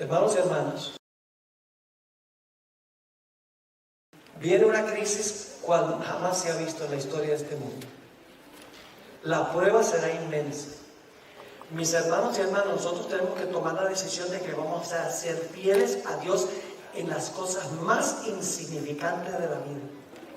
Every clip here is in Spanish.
Hermanos y hermanas, viene una crisis cual jamás se ha visto en la historia de este mundo. La prueba será inmensa. Mis hermanos y hermanas, nosotros tenemos que tomar la decisión de que vamos a ser fieles a Dios en las cosas más insignificantes de la vida.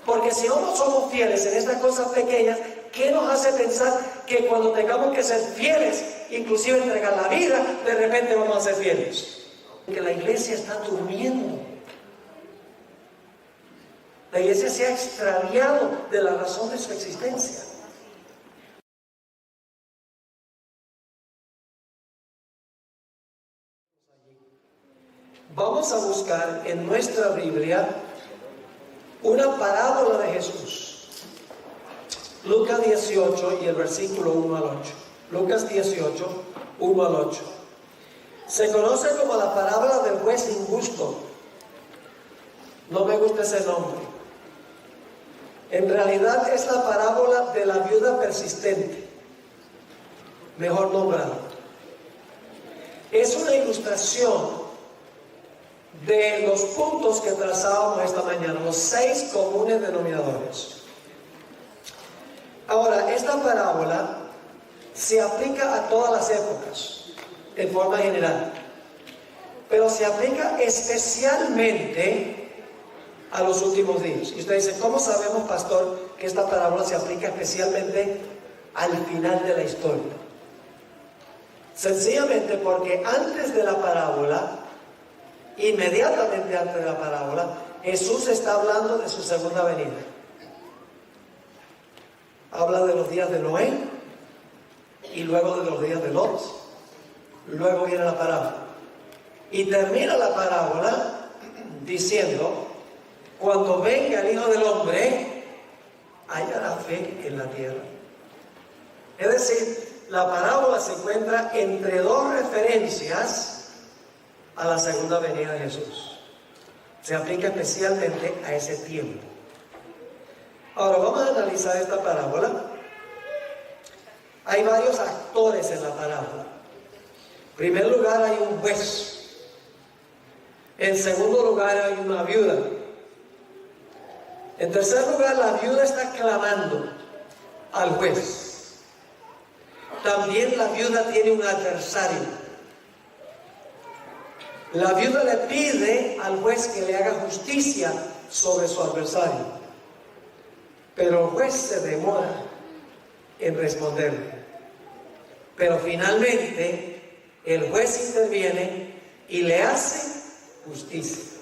Porque si no somos fieles en estas cosas pequeñas, ¿qué nos hace pensar que cuando tengamos que ser fieles, inclusive entregar la vida, de repente vamos a ser fieles? Que la iglesia está durmiendo. La iglesia se ha extraviado de la razón de su existencia. Vamos a buscar en nuestra Biblia una parábola de Jesús. Lucas 18 y el versículo 1 al 8. Lucas 18, 1 al 8. Se conoce como la parábola del juez injusto. No me gusta ese nombre. En realidad es la parábola de la viuda persistente, mejor nombrada. Es una ilustración de los puntos que trazábamos esta mañana, los 6 comunes denominadores. Ahora, esta parábola se aplica a todas las épocas, en forma general, pero se aplica especialmente a los últimos días. Y usted dice, ¿cómo sabemos, pastor, que esta parábola se aplica especialmente al final de la historia? Sencillamente porque antes de la parábola, inmediatamente antes de la parábola, Jesús está hablando de su segunda venida. Habla de los días de Noé y luego de los días de Lot. Luego viene la parábola. Y termina la parábola diciendo, cuando venga el Hijo del Hombre, hallará fe en la tierra. Es decir, la parábola se encuentra entre dos referencias a la segunda venida de Jesús. Se aplica especialmente a ese tiempo. Ahora vamos a analizar esta parábola. Hay varios actores en la parábola. En primer lugar hay un juez. En segundo lugar hay una viuda. En tercer lugar, la viuda está clamando al juez. También la viuda tiene un adversario. La viuda le pide al juez que le haga justicia sobre su adversario. Pero el juez se demora en responderle. Pero finalmente el juez interviene y le hace justicia.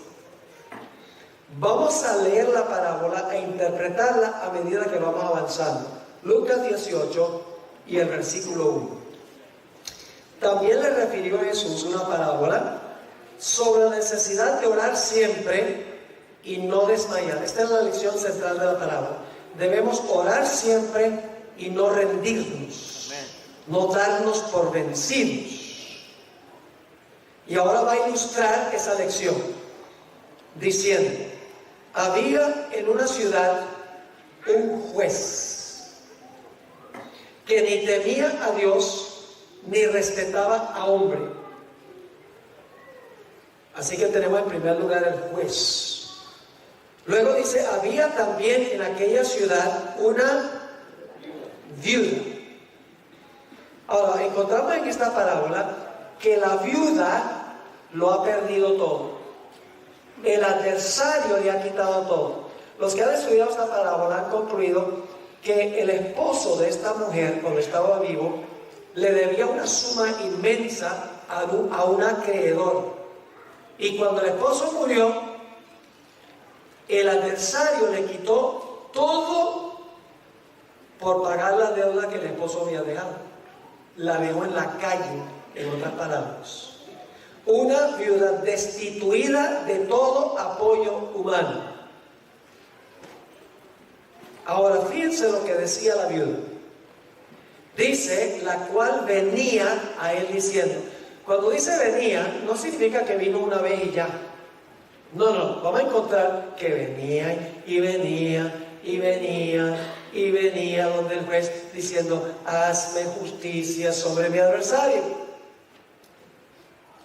Vamos a leer la parábola e interpretarla a medida que vamos avanzando. Lucas 18 y el versículo 1. También le refirió a Jesús una parábola sobre la necesidad de orar siempre y no desmayar. Esta es la lección central de la parábola. Debemos orar siempre y no rendirnos, no darnos por vencidos. Y ahora va a ilustrar esa lección diciendo, había en una ciudad un juez que ni temía a Dios ni respetaba a hombre. Así que tenemos en primer lugar el juez. Luego dice, había también en aquella ciudad una viuda. Ahora, encontramos en esta parábola que la viuda lo ha perdido todo. El adversario le ha quitado todo. Los que han estudiado esta parábola han concluido que el esposo de esta mujer, cuando estaba vivo, le debía una suma inmensa a un acreedor. Y cuando el esposo murió, el adversario le quitó todo por pagar la deuda que el esposo había dejado. La dejó en la calle, en otras palabras. Una viuda destituida de todo apoyo humano. Ahora fíjense lo que decía la viuda. Dice, la cual venía a él diciendo. Cuando dice venía, no significa que vino una vez y ya. No, vamos a encontrar que venía y venía y venía y venía donde el juez diciendo, hazme justicia sobre mi adversario.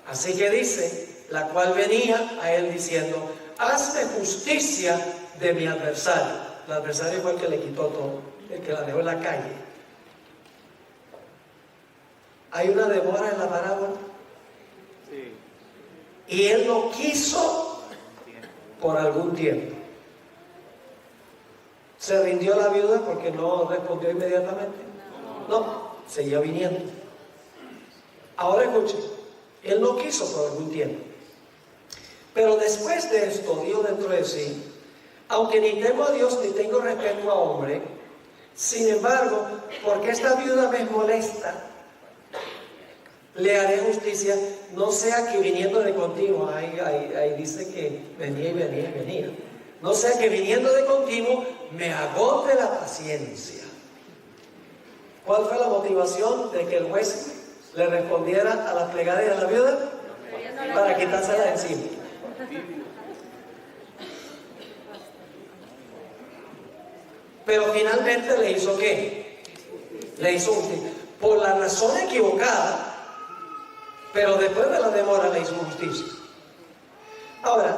Así que dice, la cual venía a él diciendo, hazme justicia de mi adversario. El adversario fue el que le quitó todo, el que la dejó en la calle. Hay una demora en la parábola. Y él no quiso por algún tiempo. ¿Se rindió la viuda porque no respondió inmediatamente? No, seguía viniendo. Ahora escuchen, él no quiso por algún tiempo. Pero después de esto, dijo dentro de sí, aunque ni temo a Dios ni tengo respeto a hombre, sin embargo, porque esta viuda me molesta, le haré justicia, no sea que viniendo de continuo, ahí dice que venía y venía y venía, no sea que viniendo de continuo me agote la paciencia. ¿Cuál fue la motivación de que el juez le respondiera a las plegarias de la viuda? Para quitársela de encima. Pero finalmente le hizo ¿qué? Le hizo justicia. Por la razón equivocada, pero después de la demora le hizo justicia. Ahora,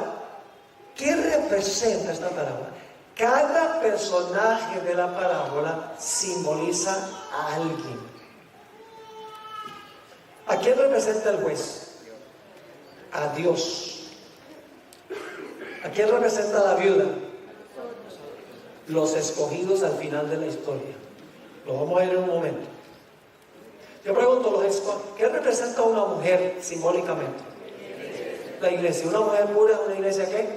¿qué representa esta parábola? Cada personaje de la parábola simboliza a alguien. ¿A quién representa el juez? A Dios. ¿A quién representa la viuda? Los escogidos al final de la historia. Lo vamos a ver en un momento. Yo pregunto, ¿qué representa una mujer simbólicamente? La iglesia. ¿Una mujer pura es una iglesia qué?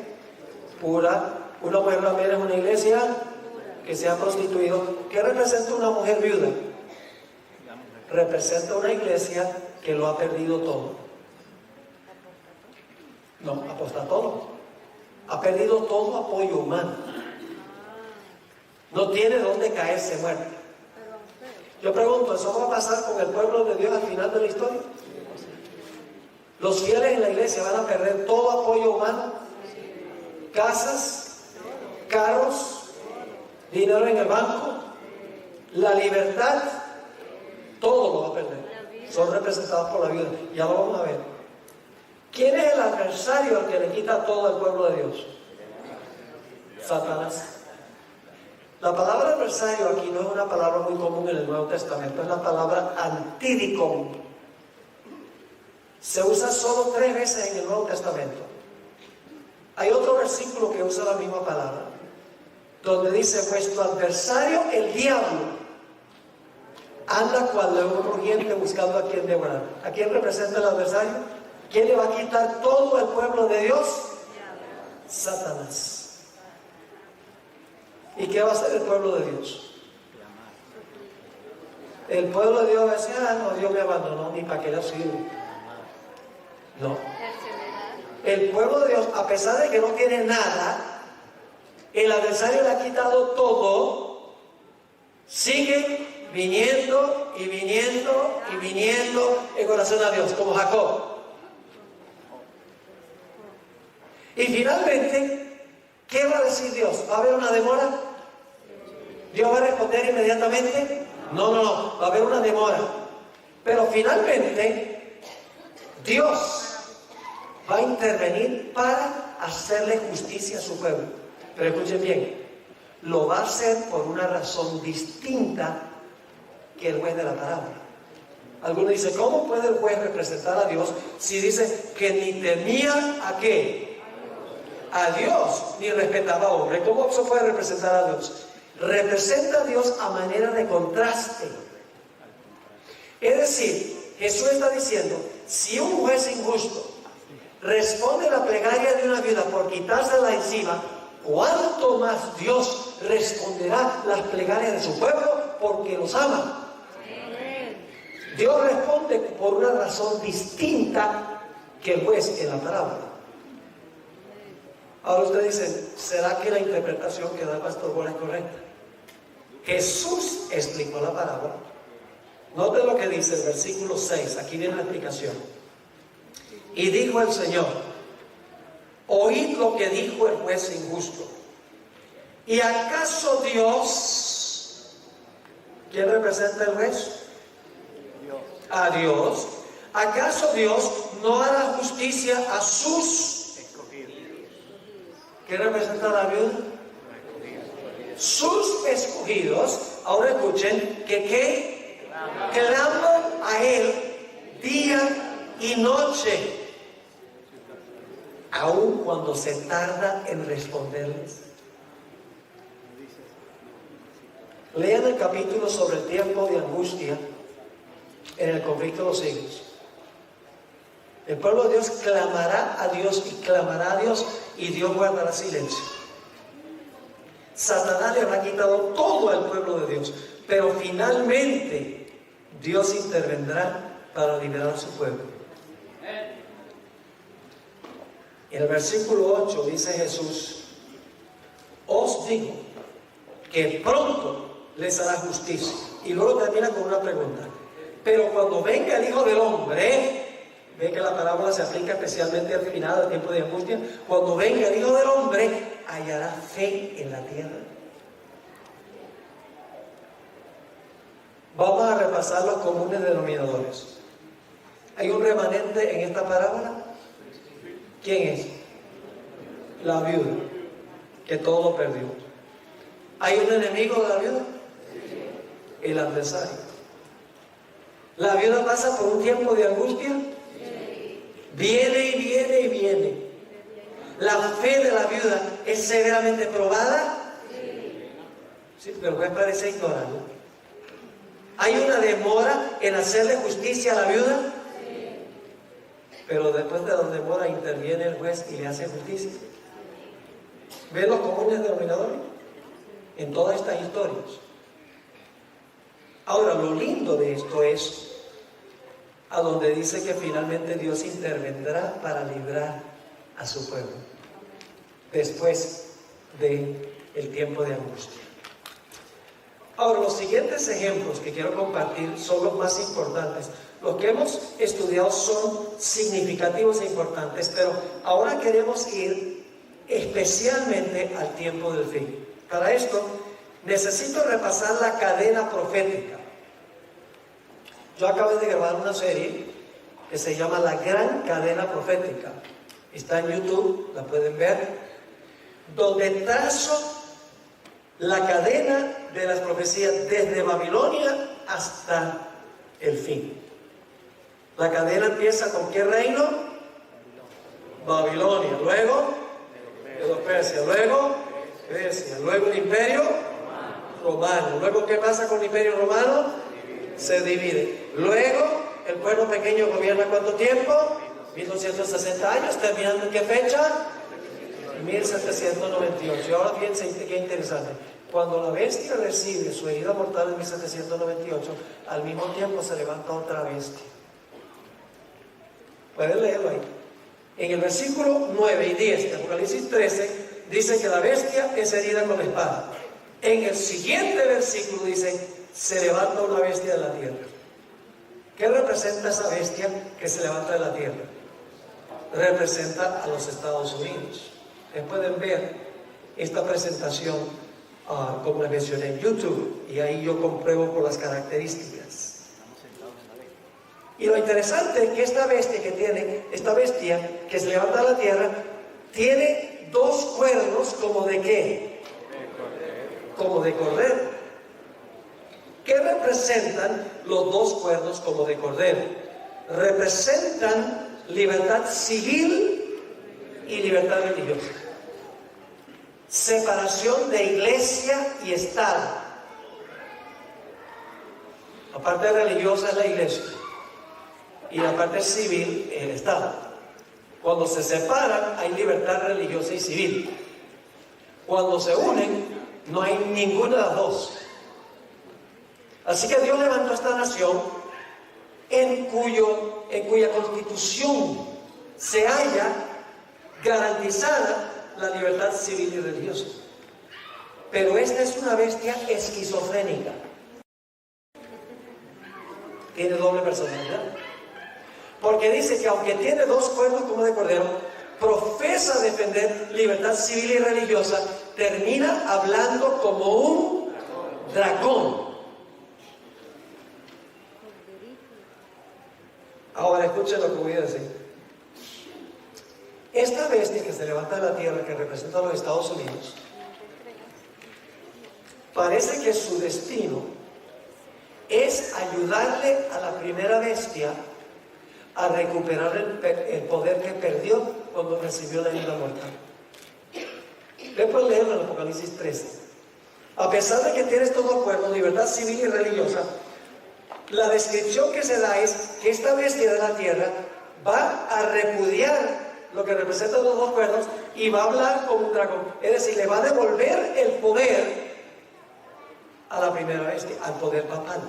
Pura. ¿Una mujer ramera es una iglesia que se ha prostituido? ¿Qué representa una mujer viuda? Representa una iglesia que lo ha perdido todo. No, apostató. Ha perdido todo apoyo humano. No tiene dónde caerse muerta. Yo pregunto, ¿eso va a pasar con el pueblo de Dios al final de la historia? Los fieles en la iglesia van a perder todo apoyo humano, casas, carros, dinero en el banco, la libertad, todo lo va a perder. Son representados por la viuda. Ya lo vamos a ver. ¿Quién es el adversario al que le quita todo al pueblo de Dios? Satanás. La palabra adversario aquí no es una palabra muy común en el Nuevo Testamento, es la palabra antidicón. Se usa solo 3 veces en el Nuevo Testamento. Hay otro versículo que usa la misma palabra, donde dice, vuestro adversario, el diablo, anda cual león rugiente buscando a quien devorar. ¿A quién representa el adversario? ¿Quién le va a quitar todo al pueblo de Dios? Satanás. ¿Y qué va a hacer el pueblo de Dios? El pueblo de Dios va a decir, no, Dios me abandonó, ni para qué le sirvo. No. El pueblo de Dios, a pesar de que no tiene nada, el adversario le ha quitado todo, sigue viniendo y viniendo y viniendo en oración a Dios, como Jacob. Y finalmente, ¿qué va a decir Dios? ¿Va a haber una demora? ¿Dios va a responder inmediatamente? No, va a haber una demora. Pero finalmente, Dios va a intervenir para hacerle justicia a su pueblo. Pero escuchen bien, lo va a hacer por una razón distinta que el juez de la parábola. Algunos dicen, ¿cómo puede el juez representar a Dios si dice que ni temía a qué? A Dios, ni respetaba a hombre? ¿Cómo se puede representar a Dios? Representa a Dios a manera de contraste. Es decir, Jesús está diciendo, si un juez injusto responde la plegaria de una viuda por quitársela encima, ¿cuánto más Dios responderá las plegarias de su pueblo porque los ama? Dios responde por una razón distinta que el juez en la parábola. Ahora usted dice, ¿será que la interpretación que da el pastor Bola es correcta? Jesús explicó la parábola. Note lo que dice el versículo 6, aquí viene la explicación. Y dijo el Señor, oíd lo que dijo el juez injusto. ¿Y acaso Dios, quién representa el juez? A Dios. ¿Acaso Dios no hará justicia a sus escogidos? ¿Qué representa la viuda? Sus escogidos. Ahora escuchen que claman a Él día y noche, aun cuando se tarda en responderles. Lean el capítulo sobre el tiempo de angustia en el conflicto de los siglos. El pueblo de Dios clamará a Dios y clamará a Dios, y Dios guardará silencio. Satanás le habrá quitado todo al pueblo de Dios, pero finalmente Dios intervendrá para liberar a su pueblo. En el versículo 8 dice Jesús: os digo que pronto les hará justicia. Y luego termina con una pregunta: pero cuando venga el Hijo del Hombre, ve que la parábola se aplica especialmente al final del tiempo de angustia, cuando venga el Hijo del Hombre, hallará fe en la tierra. Vamos a repasar los comunes denominadores. ¿Hay un remanente en esta parábola? ¿Quién es? La viuda, que todo lo perdió. ¿Hay un enemigo de la viuda? El adversario. ¿La viuda pasa por un tiempo de angustia? Viene y viene y viene. ¿La fe de la viuda es severamente probada? Sí, pero el juez parece ignorarlo. ¿Hay una demora en hacerle justicia a la viuda? Pero después de la demora interviene el juez y le hace justicia. ¿Ven los comunes denominadores en todas estas historias? Ahora, lo lindo de esto es a donde dice que finalmente Dios intervendrá para librar a su pueblo después del tiempo de angustia. Ahora, los siguientes ejemplos que quiero compartir son los más importantes. Los que hemos estudiado son significativos e importantes, pero ahora queremos ir especialmente al tiempo del fin. Para esto, necesito repasar la cadena profética. Yo acabo de grabar una serie que se llama La Gran Cadena Profética. Está en YouTube, la pueden ver, donde trazo la cadena de las profecías desde Babilonia hasta el fin. La cadena empieza con ¿qué reino? Babilonia, luego Persia, luego Grecia, luego el imperio romano. Luego, ¿qué pasa con el imperio romano? Se divide. Luego, el pueblo pequeño gobierna ¿cuánto tiempo? 1260 años, terminando en ¿qué fecha? 1798. Y ahora fíjense qué interesante. Cuando la bestia recibe su herida mortal en 1798, al mismo tiempo se levanta otra bestia. Pueden leerlo ahí. En el versículo 9 y 10 de Apocalipsis 13, dice que la bestia es herida con espada. En el siguiente versículo dice: se levanta una bestia de la tierra. ¿Qué representa esa bestia que se levanta de la tierra? Representa a los Estados Unidos. Ustedes pueden ver esta presentación, como les mencioné, en YouTube, y ahí yo compruebo por las características. Y lo interesante es que esta bestia que se levanta de la tierra, tiene dos cuernos como de ¿qué? Como de cordero. ¿Qué representan los dos cuernos como de cordero? Representan libertad civil y libertad religiosa. Separación de iglesia y Estado. La parte religiosa es la iglesia y la parte civil es el Estado. Cuando se separan hay libertad religiosa y civil. Cuando se unen no hay ninguna de las dos. Así que Dios levantó esta nación en cuya constitución se halla garantizada la libertad civil y religiosa. Pero esta es una bestia esquizofrénica. Tiene doble personalidad. Porque dice que aunque tiene dos cuernos como de cordero, profesa defender libertad civil y religiosa, termina hablando como un dragón. Ahora escuchen lo que voy a decir. Esta bestia que se levanta de la tierra, que representa a los Estados Unidos, parece que su destino es ayudarle a la primera bestia a recuperar el poder que perdió cuando recibió la vida mortal. Después leerlo en Apocalipsis 13. A pesar de que tiene estos dos cuernos, libertad civil y religiosa, la descripción que se da es que esta bestia de la tierra va a repudiar lo que representa los dos cuernos y va a hablar como un dragón. Es decir, le va a devolver el poder a la primera bestia, al poder papal.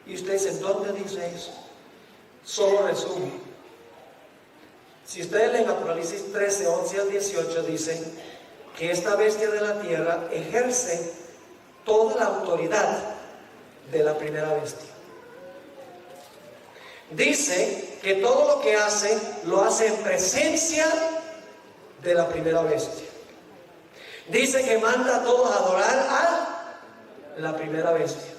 Y ustedes dicen, ¿dónde dice eso? Solo resumo. Si ustedes leen Apocalipsis 13, 11 al 18, dicen que esta bestia de la tierra ejerce toda la autoridad de la primera bestia. Dice que todo lo que hace, lo hace en presencia de la primera bestia. Dice que manda a todos a adorar a la primera bestia.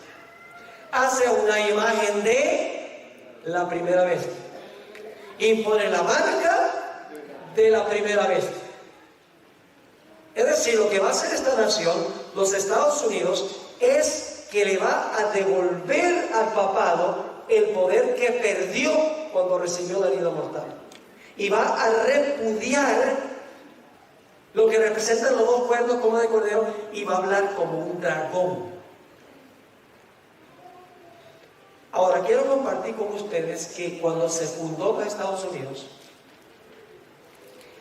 Hace una imagen de la primera bestia. Impone la marca de la primera bestia. Es decir, lo que va a hacer esta nación, los Estados Unidos, es que le va a devolver al papado el poder que perdió cuando recibió la herida mortal. Y va a repudiar lo que representan los dos cuernos como de cordero y va a hablar como un dragón. Ahora quiero compartir con ustedes que cuando se fundó los Estados Unidos,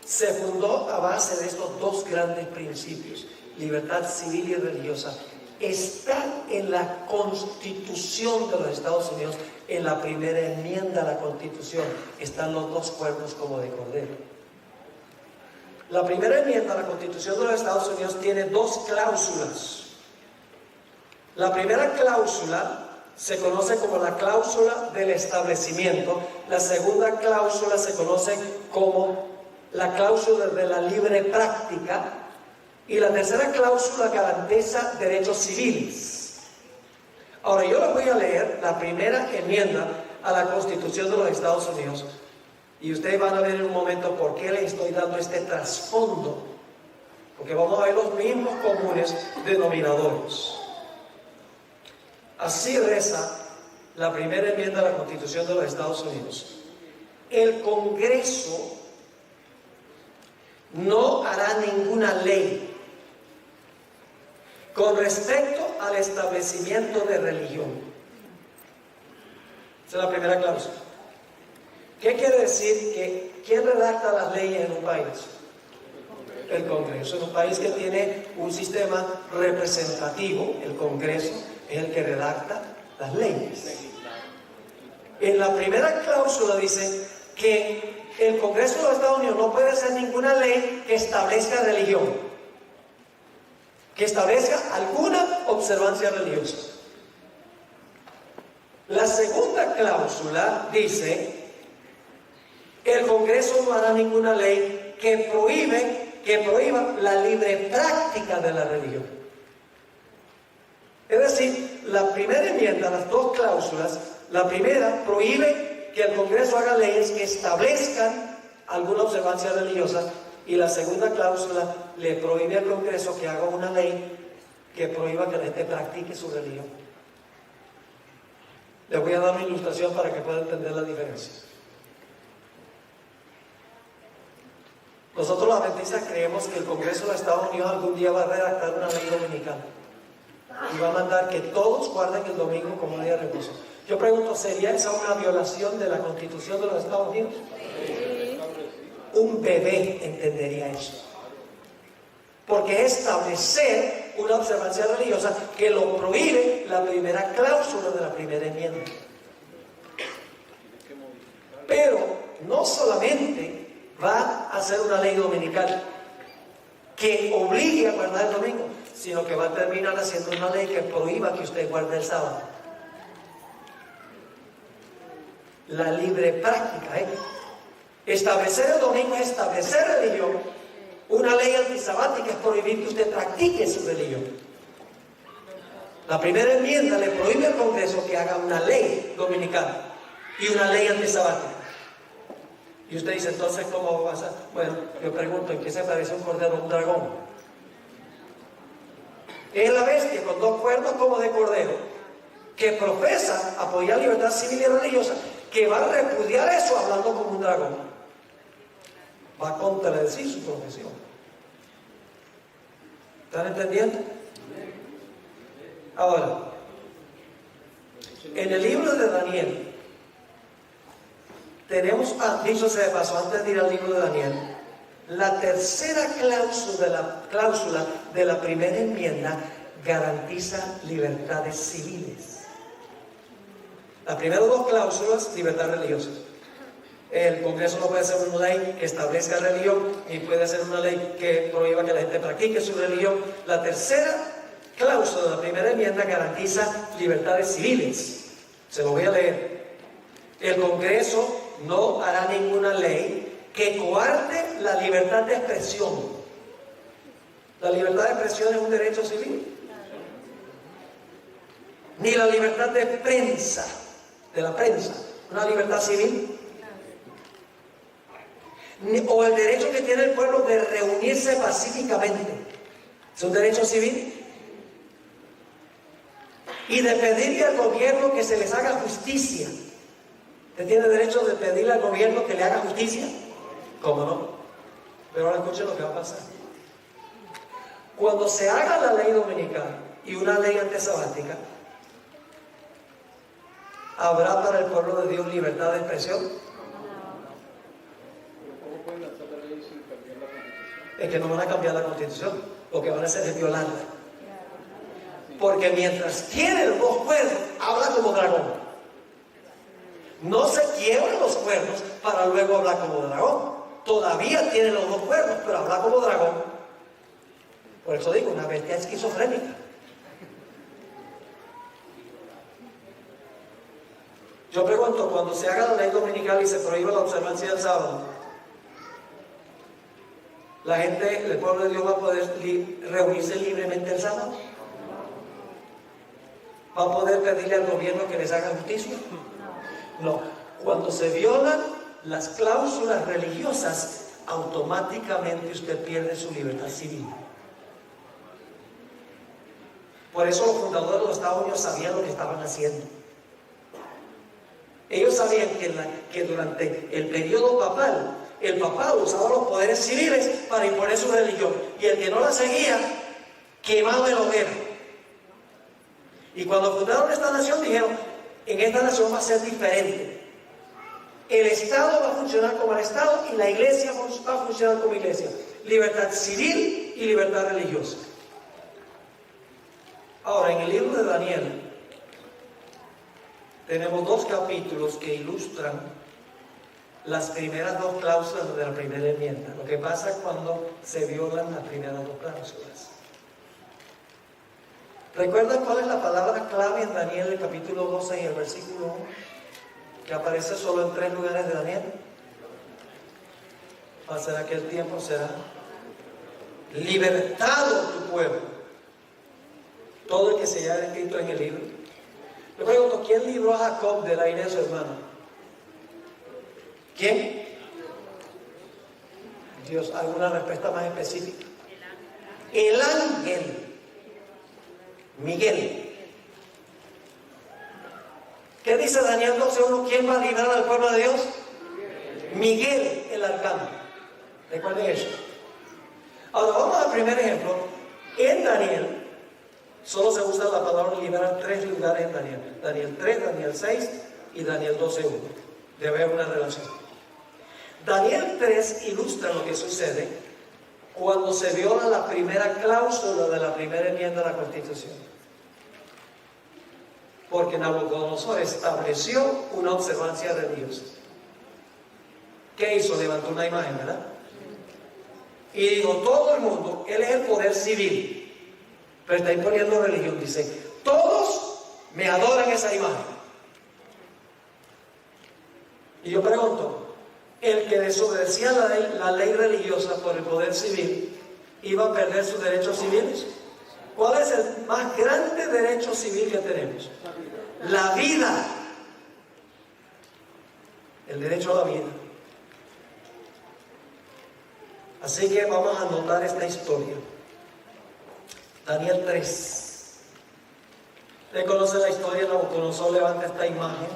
se fundó a base de estos dos grandes principios, libertad civil y religiosa. Está en la Constitución de los Estados Unidos, en la primera enmienda a la Constitución, están los dos cuernos como de cordero. La primera enmienda a la Constitución de los Estados Unidos tiene dos cláusulas. La primera cláusula se conoce como la cláusula del establecimiento. La segunda cláusula se conoce como la cláusula de la libre práctica. Y la tercera cláusula garantiza derechos civiles. Ahora yo les voy a leer la primera enmienda a la Constitución de los Estados Unidos. Y ustedes van a ver en un momento por qué les estoy dando este trasfondo. Porque vamos a ver los mismos comunes denominadores. Así reza la primera enmienda a la Constitución de los Estados Unidos. El Congreso no hará ninguna ley con respecto al establecimiento de religión. Esa es la primera cláusula. ¿Qué quiere decir? Que ¿quién redacta las leyes en un país? El Congreso. En un país que tiene un sistema representativo, el Congreso es el que redacta las leyes. En la primera cláusula dice que el Congreso de los Estados Unidos no puede hacer ninguna ley que establezca religión, que establezca alguna observancia religiosa. La segunda cláusula dice: el Congreso no hará ninguna ley que prohíba la libre práctica de la religión. Es decir, la primera enmienda, las dos cláusulas, la primera prohíbe que el Congreso haga leyes que establezcan alguna observancia religiosa, y la segunda cláusula le prohíbe al Congreso que haga una ley que prohíba que la gente practique su religión. Les voy a dar una ilustración para que puedan entender la diferencia. Nosotros los adventistas creemos que el Congreso de los Estados Unidos algún día va a redactar una ley dominical y va a mandar que todos guarden el domingo como día de reposo. Yo pregunto, ¿sería esa una violación de la Constitución de los Estados Unidos? Sí. Un bebé entendería eso. Porque es establecer una observancia religiosa que lo prohíbe la primera cláusula de la primera enmienda. Pero no solamente va a hacer una ley dominical que obligue a guardar el domingo, sino que va a terminar haciendo una ley que prohíba que usted guarde el sábado. La libre práctica, establecer el domingo es establecer religión. Una ley antisabática es prohibir que usted practique su religión. La primera enmienda le prohíbe al Congreso que haga una ley dominical y una ley antisabática. Y usted dice, entonces, ¿cómo va a pasar? Bueno, yo pregunto, ¿en qué se parece un cordero a un dragón? Es la bestia con dos cuernos como de cordero, que profesa apoyar libertad civil y religiosa, que va a repudiar eso hablando como un dragón. Va a contradecir su profesión. ¿Están entendiendo? Ahora, en el libro de Daniel, tenemos, dicho sea de paso, antes de ir al libro de Daniel, la tercera cláusula de la primera enmienda garantiza libertades civiles. Las primeras dos cláusulas, libertad religiosa. El Congreso no puede hacer una ley que establezca religión, ni puede hacer una ley que prohíba que la gente practique su religión. La tercera cláusula de la primera enmienda garantiza libertades civiles. Se lo voy a leer. El Congreso no hará ninguna ley que coarte la libertad de expresión. La libertad de expresión es un derecho civil. Ni la libertad de prensa, de la prensa, una libertad civil. O el derecho que tiene el pueblo de reunirse pacíficamente, es un derecho civil. Y de pedirle al gobierno que se les haga justicia. ¿Usted tiene derecho de pedirle al gobierno que le haga justicia? ¿Cómo no? Pero ahora escuchen lo que va a pasar. Cuando se haga la ley dominical y una ley antisabática, ¿habrá para el pueblo de Dios libertad de expresión? ¿Cómo pueden lanzar la ley sin cambiar la Constitución? Es que no van a cambiar la Constitución. Lo que van a hacer es violarla. Porque mientras tiene los dos cuernos, habla como dragón. No se quiebran los cuernos para luego hablar como dragón. Todavía tiene los dos cuernos, pero habla como dragón. Por eso digo, una bestia esquizofrénica. Yo pregunto, cuando se haga la ley dominical y se prohíbe la observancia del sábado, ¿la gente, el pueblo de Dios va a poder reunirse libremente el sábado? ¿Va a poder pedirle al gobierno que les haga justicia? No. Cuando se violan las cláusulas religiosas, automáticamente usted pierde su libertad civil. Por eso los fundadores de los Estados Unidos sabían lo que estaban haciendo. Ellos sabían que durante el periodo papal, el papado usaba los poderes civiles para imponer su religión. Y el que no la seguía, quemado en la hoguera. Y cuando fundaron esta nación, dijeron, en esta nación va a ser diferente. El Estado va a funcionar como el Estado y la Iglesia va a funcionar como Iglesia. Libertad civil y libertad religiosa. Ahora, en el libro de Daniel, tenemos dos capítulos que ilustran las primeras dos cláusulas de la primera enmienda. Lo que pasa cuando se violan las primeras dos cláusulas. ¿Recuerdan cuál es la palabra clave en Daniel, el capítulo 12 y el versículo 1? Que aparece solo en 3 lugares de Daniel. Pasará aquel tiempo, será libertado tu pueblo. Todo el que se haya escrito en el libro. Le pregunto, ¿quién libró a Jacob de la ira de su hermano? ¿Quién? Dios, ¿alguna respuesta más específica? El ángel Miguel. ¿Qué dice Daniel 12:1? ¿Quién va a librar al pueblo de Dios? Miguel, el arcángel. Recuerden eso. Ahora vamos al primer ejemplo. En Daniel solo se usa la palabra liberar 3 lugares en Daniel. Daniel 3, Daniel 6 y Daniel 12:1. Debe haber una relación. Daniel 3 ilustra lo que sucede cuando se viola la primera cláusula de la primera enmienda de la Constitución. Porque Nabucodonosor estableció una observancia religiosa. ¿Qué hizo? Levantó una imagen, ¿verdad? Y dijo, todo el mundo, él es el poder civil, pero está imponiendo religión. Dice, todos me adoran esa imagen. Y yo pregunto, el que desobedecía la ley religiosa por el poder civil, ¿iba a perder sus derechos civiles? ¿Cuál es el más grande derecho civil que tenemos? La vida. el derecho a la vida. Así que vamos a anotar esta historia. Daniel 3. ¿Usted conoce la historia? Nabucodonosor levanta esta imagen.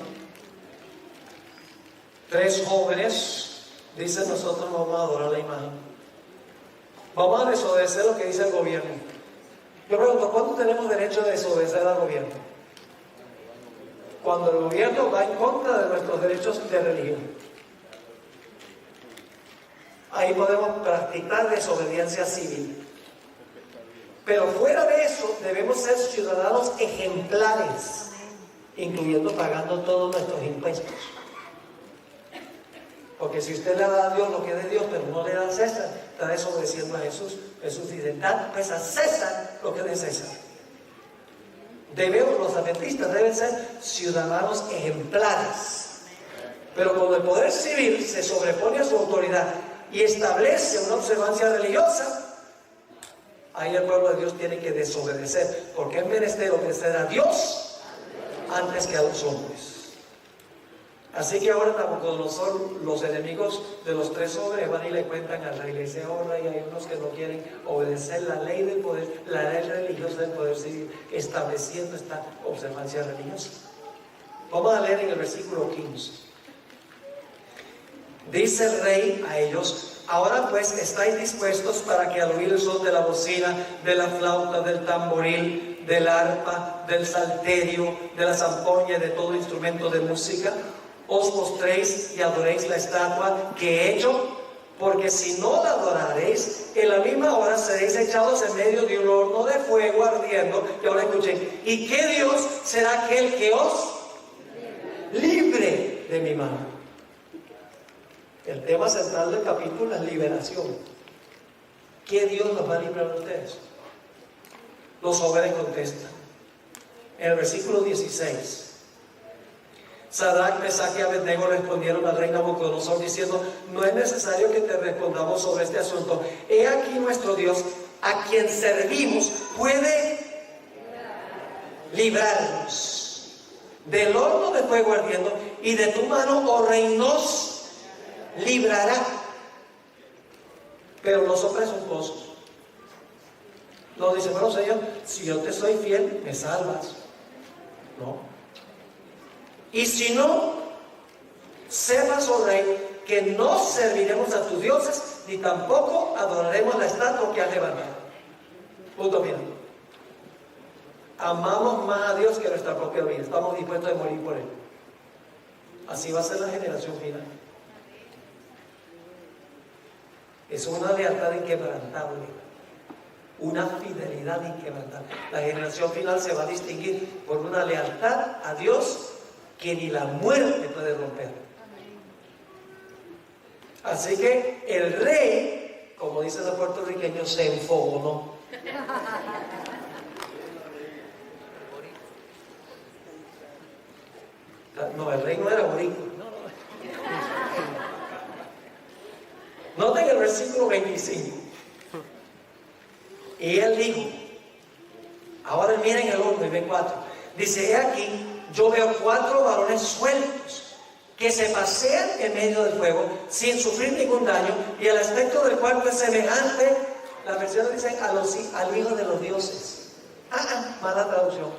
3 jóvenes dicen: nosotros no vamos a adorar la imagen, vamos a desobedecer lo que dice el gobierno. Yo pregunto, ¿cuándo tenemos derecho a desobedecer al gobierno? Cuando el gobierno va en contra de nuestros derechos de religión. Ahí podemos practicar desobediencia civil. Pero fuera de eso, debemos ser ciudadanos ejemplares, incluyendo pagando todos nuestros impuestos. Porque si usted le da a Dios lo que es de Dios, pero no le da a César, está desobedeciendo a Jesús. Jesús dice: dad pues a César lo que es de César. Los adventistas deben ser ciudadanos ejemplares. Pero cuando el poder civil se sobrepone a su autoridad y establece una observancia religiosa, ahí el pueblo de Dios tiene que desobedecer, porque es menester obedecer a Dios antes que a los hombres. Así que ahora Nabucodonosor, los enemigos de los 3 hombres, van y le cuentan al rey, le dice: oh rey, hay unos que no quieren obedecer la ley del poder, la ley religiosa del poder civil, estableciendo esta observancia religiosa. Vamos a leer en el versículo 15. Dice el rey a ellos: ahora pues, ¿estáis dispuestos para que al oír el son de la bocina, de la flauta, del tamboril, del arpa, del salterio, de la zampoña y de todo instrumento de música, os postréis y adoréis la estatua que he hecho? Porque si no la adoraréis, en la misma hora seréis echados en medio de un horno de fuego ardiendo. Y ahora escuchen: ¿y qué Dios será aquel que os libre de mi mano? El tema central del capítulo es liberación. ¿Qué Dios los va a librar a ustedes? Los jóvenes contestan. En el versículo 16, Sadrach, Mesach y Abednego respondieron al rey Nabucodonosor diciendo: no es necesario que te respondamos sobre este asunto. He aquí nuestro Dios, a quien servimos, puede librarnos del horno de fuego ardiendo, y de tu mano, oh rey, nos librará. Pero los hombres son cosas. Nos dice: bueno, Señor, si yo te soy fiel, me salvas. No. Y si no, sepas, oh rey, que no serviremos a tus dioses, ni tampoco adoraremos la estatua que has levantado. Punto final. Amamos más a Dios que nuestra propia vida. Estamos dispuestos a morir por Él. Así va a ser la generación final. Es una lealtad inquebrantable, una fidelidad inquebrantable. La generación final se va a distinguir por una lealtad a Dios que ni la muerte puede romper. Así que el rey, como dicen los puertorriqueños, se enfogonó. No, el rey no era boricua. Noten el versículo 25. Y él dijo, ahora miren el horno y ven 4. Dice: he aquí, yo veo 4 varones sueltos que se pasean en medio del fuego sin sufrir ningún daño, y el aspecto del cuarto es semejante, las versiones dicen, al hijo de los dioses. Mala traducción.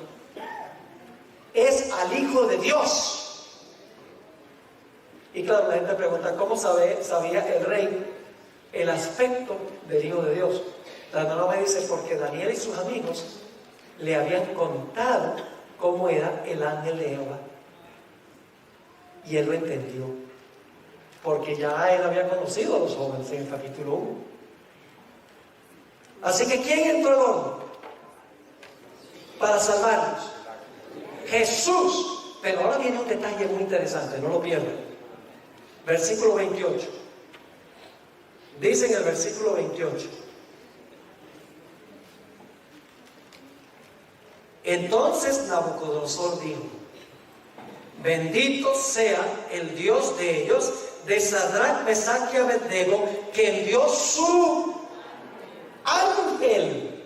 Es al hijo de Dios. Y claro, la gente pregunta: ¿cómo sabía el rey el aspecto del hijo de Dios? La hermana me dice: porque Daniel y sus amigos le habían contado cómo era el ángel de Jehová. Y él lo entendió. Porque ya él había conocido a los jóvenes en el capítulo 1. Así que ¿quién entró al horno para salvarnos? Jesús. Pero ahora viene un detalle muy interesante, no lo pierdan. Versículo 28. Dice en el versículo 28: entonces Nabucodonosor dijo: bendito sea el Dios de ellos, de Sadrach, Mesach y Abednego, que envió su ángel.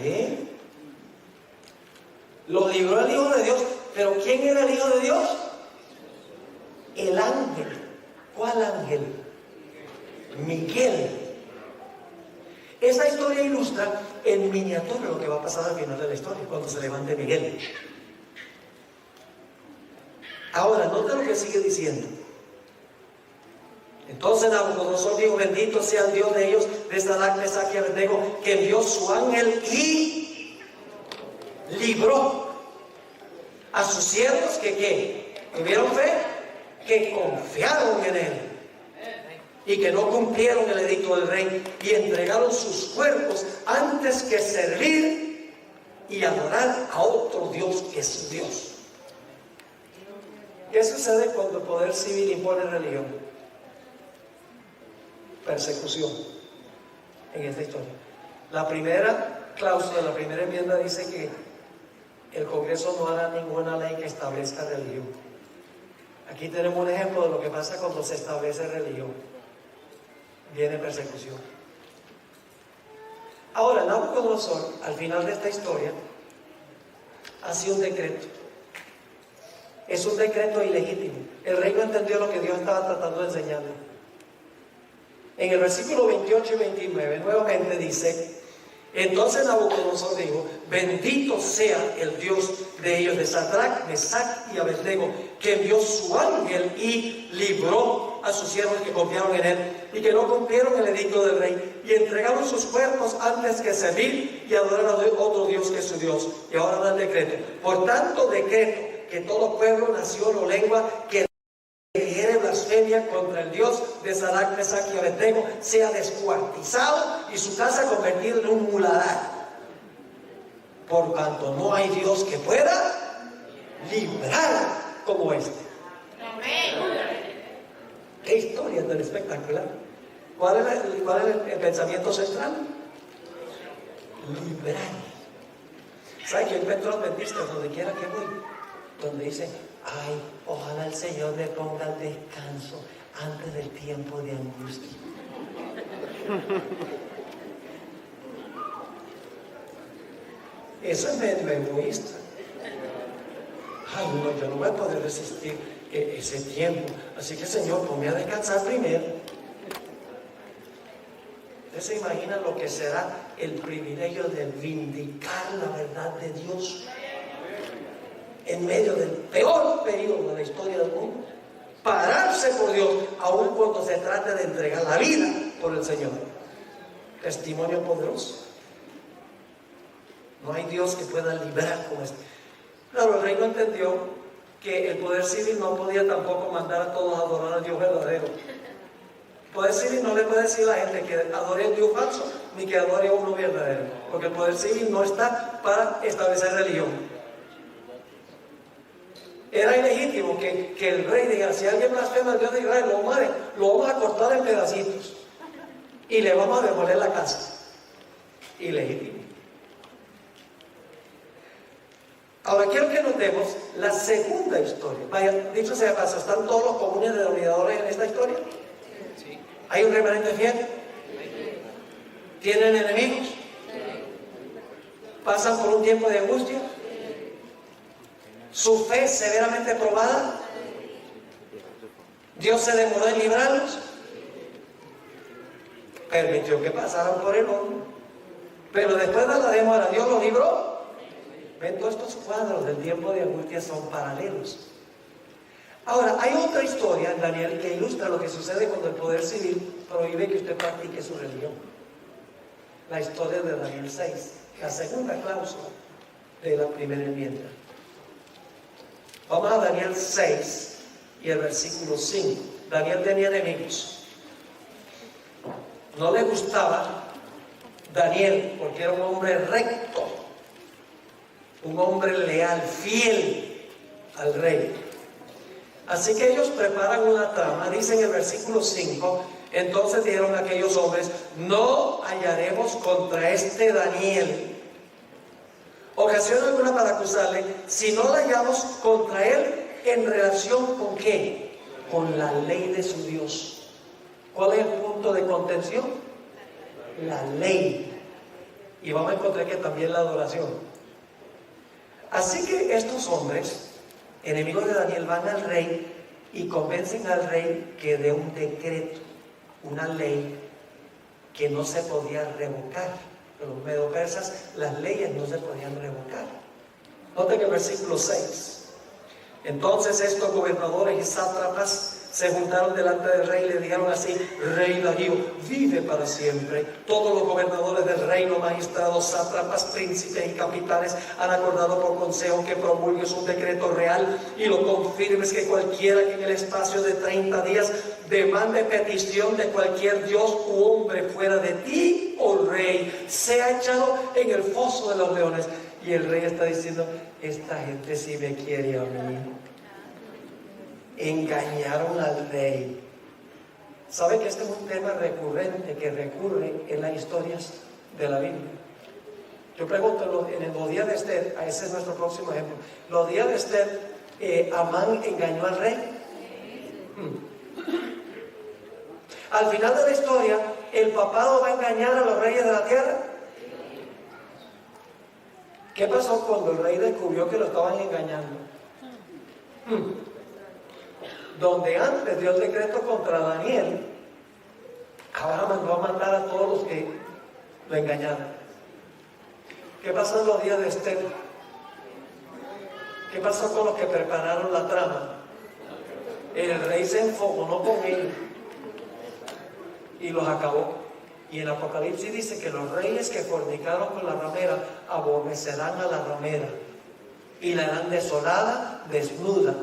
¿Ve? Lo libró el Hijo de Dios. ¿Pero quién era el Hijo de Dios? el ángel. ¿Cuál ángel? Miguel. Esa historia ilustra en miniatura lo que va a pasar al final de la historia, cuando se levante Miguel. Ahora, nota lo que sigue diciendo. Entonces Nabucodonosor dijo: bendito sea el Dios de ellos, de Sadrach, Mesach y Abednego, que envió su ángel y libró a sus siervos que tuvieron fe, que confiaron en él y que no cumplieron el edicto del rey y entregaron sus cuerpos antes que servir y adorar a otro Dios que es su Dios. ¿Qué sucede cuando el poder civil impone religión? Persecución en esta historia. La primera cláusula, la primera enmienda dice que el Congreso no hará ninguna ley que establezca religión. Aquí tenemos un ejemplo de lo que pasa cuando se establece religión. Viene persecución. Ahora, Nabucodonosor, al final de esta historia, hace un decreto. Es un decreto ilegítimo. El rey no entendió lo que Dios estaba tratando de enseñarle. En el versículo 28 y 29 nuevamente dice: entonces Nabucodonosor dijo: bendito sea el Dios de ellos, de Sadrach, Mesach y Abednego, que envió su ángel y libró a sus siervos que confiaron en él y que no cumplieron el edicto del rey y entregaron sus cuerpos antes que servir y adorar a otro Dios que es su Dios. Y ahora da el decreto: por tanto decreto que todo pueblo, nación o lengua que dijere blasfemia contra el Dios de Sadrach, Mesach y Abednego sea descuartizado y su casa convertida en un muladar, por cuanto no hay Dios que pueda librar como este. ¿Qué historia tan espectacular? ¿Cuál es el pensamiento central? Librar. ¿Sabe que yo encuentro adventistas donde quiera que voy? Donde dicen: ay, ojalá el Señor me ponga el descanso antes del tiempo de angustia. Eso es medio egoísta. Ay, no, yo no voy a poder resistir ese tiempo. Así que, Señor, ponme a descansar primero. ¿Usted se imagina lo que será el privilegio de vindicar la verdad de Dios en medio del peor periodo de la historia del mundo? Pararse por Dios, aun cuando se trate de entregar la vida por el Señor. Testimonio poderoso. No hay Dios que pueda librar como este. Claro, el rey no entendió que el poder civil no podía tampoco mandar a todos a adorar al Dios verdadero. El poder civil no le puede decir a la gente que adore a un Dios falso ni que adore a uno verdadero, porque el poder civil no está para establecer religión. Era ilegítimo que el rey diga: si alguien blasfema al Dios de Israel, lo vamos a cortar en pedacitos y le vamos a demoler la casa. Ilegítimo. Ahora quiero que notemos la segunda historia. Vaya, dicho sea de paso, ¿están todos los comunes denominadores en esta historia? Sí. ¿Hay un remanente fiel? ¿Tienen enemigos? ¿Pasan por un tiempo de angustia? ¿Su fe severamente probada? ¿Dios se demoró en librarlos? Permitió que pasaran por el horno, pero después de la demora, ¿Dios los libró? Ven, todos estos cuadros del tiempo de angustia son paralelos. Ahora, hay otra historia en Daniel que ilustra lo que sucede cuando el poder civil prohíbe que usted practique su religión. La historia de Daniel 6, la segunda cláusula de la primera enmienda. Vamos a Daniel 6 y el versículo 5. Daniel tenía enemigos. No le gustaba Daniel porque era un hombre recto, un hombre leal, fiel al rey. Así que ellos preparan una trama. Dice en el versículo 5: entonces dijeron aquellos hombres: no hallaremos contra este Daniel ocasión alguna para acusarle, si no la hallamos contra él en relación con ¿qué? Con la ley de su Dios. ¿Cuál es el punto de contención? La ley. Y vamos a encontrar que también la adoración. Así que estos hombres, enemigos de Daniel, van al rey y convencen al rey que dé un decreto, una ley que no se podía revocar. Los medo-persas, las leyes no se podían revocar. Noten el versículo 6. Entonces estos gobernadores y sátrapas se juntaron delante del rey y le dijeron así: Rey Darío, vive para siempre. Todos los gobernadores del reino, magistrados, sátrapas, príncipes y capitanes han acordado por consejo que promulgues un decreto real y lo confirmes, que cualquiera que en el espacio de 30 días demande petición de cualquier dios u hombre fuera de ti, oh rey, sea echado en el foso de los leones. Y el rey está diciendo: esta gente sí me quiere a mí. Engañaron al rey. ¿Sabe que este es un tema recurrente que recurre en las historias de la Biblia? Yo pregunto, en los días de Esther, ese es nuestro próximo ejemplo. Los días de Esther, ¿Amán engañó al rey? Al final de la historia, ¿el papado va a engañar a los reyes de la tierra? ¿Qué pasó cuando el rey descubrió que lo estaban engañando? Donde antes dio el decreto contra Daniel, ahora mandó a matar a todos los que lo engañaron. ¿Qué pasó en los días de Esther? ¿Qué pasó con los que prepararon la trama? El rey se enfogonó con ellos y los acabó. Y en Apocalipsis dice que los reyes que fornicaron con la ramera aborrecerán a la ramera y la harán desolada, desnuda.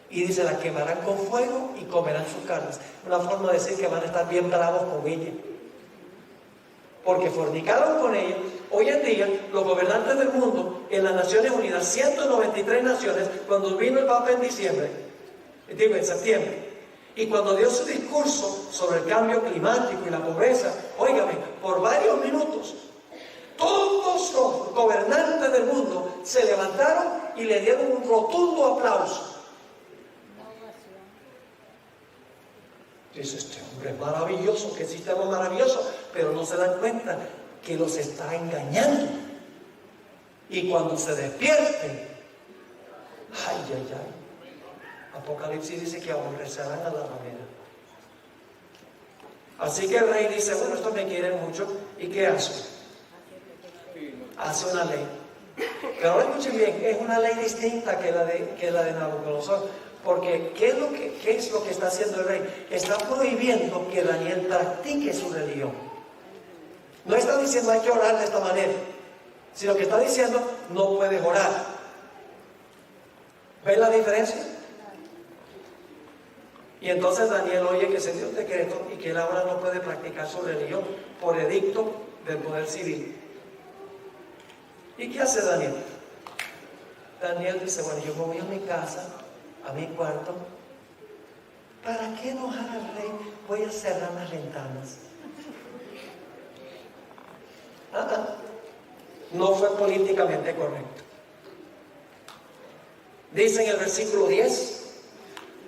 Y dice: la quemarán con fuego y comerán sus carnes. Una forma de decir que van a estar bien bravos con ella, porque fornicaron con ella. Hoy en día los gobernantes del mundo, en las Naciones Unidas, 193 naciones, cuando vino el Papa en septiembre, y cuando dio su discurso sobre el cambio climático y la pobreza, óigame, por varios minutos, todos los gobernantes del mundo se levantaron y le dieron un rotundo aplauso. Dice: este hombre es maravilloso, qué sistema maravilloso, pero no se dan cuenta que los está engañando. Y cuando se despierten, ay, Apocalipsis dice que aborrecerán a la ramera. Así que el rey dice: bueno, estos me quieren mucho. ¿Y qué hace? Hace una ley. Pero ahora escuchen bien, es una ley distinta que la de Nabucodonosor. Porque ¿qué es lo que está haciendo el rey? Está prohibiendo que Daniel practique su religión. No está diciendo hay que orar de esta manera, sino que está diciendo no puedes orar. ¿Ven la diferencia? Y entonces Daniel oye que se dio un decreto y que él ahora no puede practicar su religión por edicto del poder civil. ¿Y qué hace Daniel? Daniel dice: bueno, yo me voy a mi casa, a mi cuarto. ¿Para qué enojar al rey? Voy a cerrar las ventanas. No fue políticamente correcto. Dice en el versículo 10: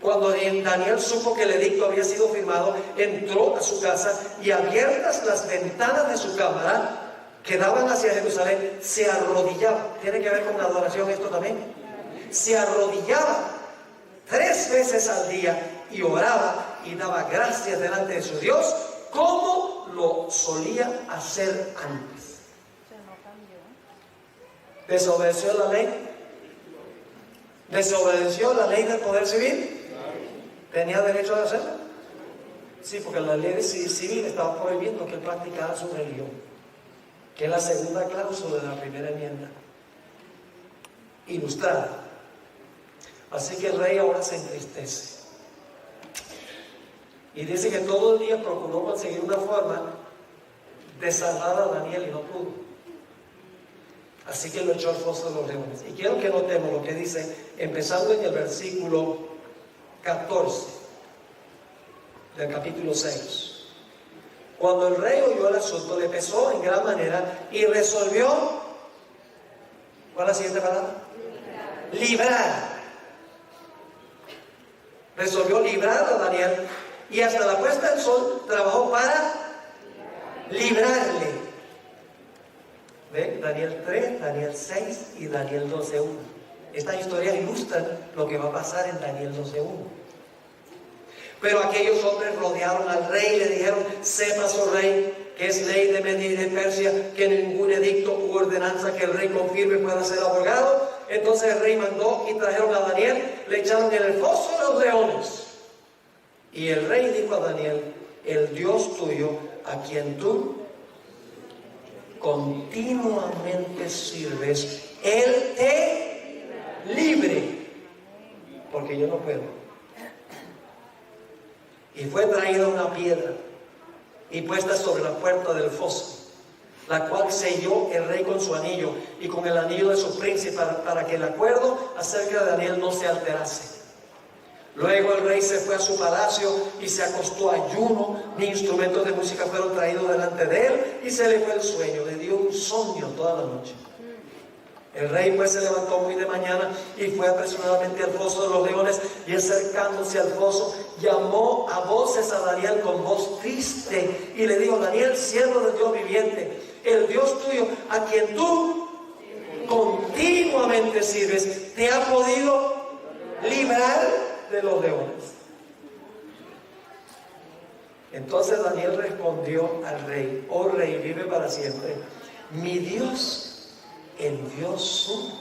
cuando Daniel supo que el edicto había sido firmado, entró a su casa y, abiertas las ventanas de su cámara que daban hacia Jerusalén, se arrodillaba. ¿Tiene que ver con la adoración esto también? Se arrodillaba 3 veces al día y oraba y daba gracias delante de su Dios, como lo solía hacer antes. ¿Desobedeció la ley? ¿Desobedeció la ley del poder civil? ¿Tenía derecho de hacerlo? Sí, porque la ley civil estaba prohibiendo que él practicara su religión, que es la segunda cláusula de la primera enmienda, ilustrada. Así que el rey ahora se entristece y dice que todo el día procuró conseguir una forma de salvar a Daniel y no pudo. Así que lo echó al foso de los leones. Y quiero que notemos lo que dice, empezando en el versículo 14 del capítulo 6. Cuando el rey oyó el asunto, le pesó en gran manera y resolvió, ¿cuál es la siguiente palabra? Librar. Resolvió librar a Daniel y hasta la puesta del sol trabajó para librarle. ¿Ven? Daniel 3, Daniel 6 y Daniel 12:1. Estas historias ilustran lo que va a pasar en Daniel 12:1. Pero aquellos hombres rodearon al rey y le dijeron: sepas, oh rey, que es ley de Media y de Persia, que ningún edicto u ordenanza que el rey confirme pueda ser abrogado. Entonces el rey mandó y trajeron a Daniel, le echaron en el foso de los leones. Y el rey dijo a Daniel: el Dios tuyo, a quien tú continuamente sirves, Él te libre, porque yo no puedo. Y fue traída una piedra y puesta sobre la puerta del foso, la cual selló el rey con su anillo y con el anillo de su príncipe, para que el acuerdo acerca de Daniel no se alterase. Luego el rey se fue a su palacio y se acostó ayuno, ni instrumentos de música fueron traídos delante de él, y se le fue el sueño, le dio un sueño toda la noche. El rey pues se levantó muy de mañana y fue apresuradamente al foso de los leones, y acercándose al foso llamó a voces a Daniel con voz triste y le dijo: Daniel, siervo del Dios viviente, el Dios tuyo, a quien tú continuamente sirves, ¿te ha podido librar de los leones? Entonces Daniel respondió al rey: oh rey, vive para siempre. Mi Dios envió su...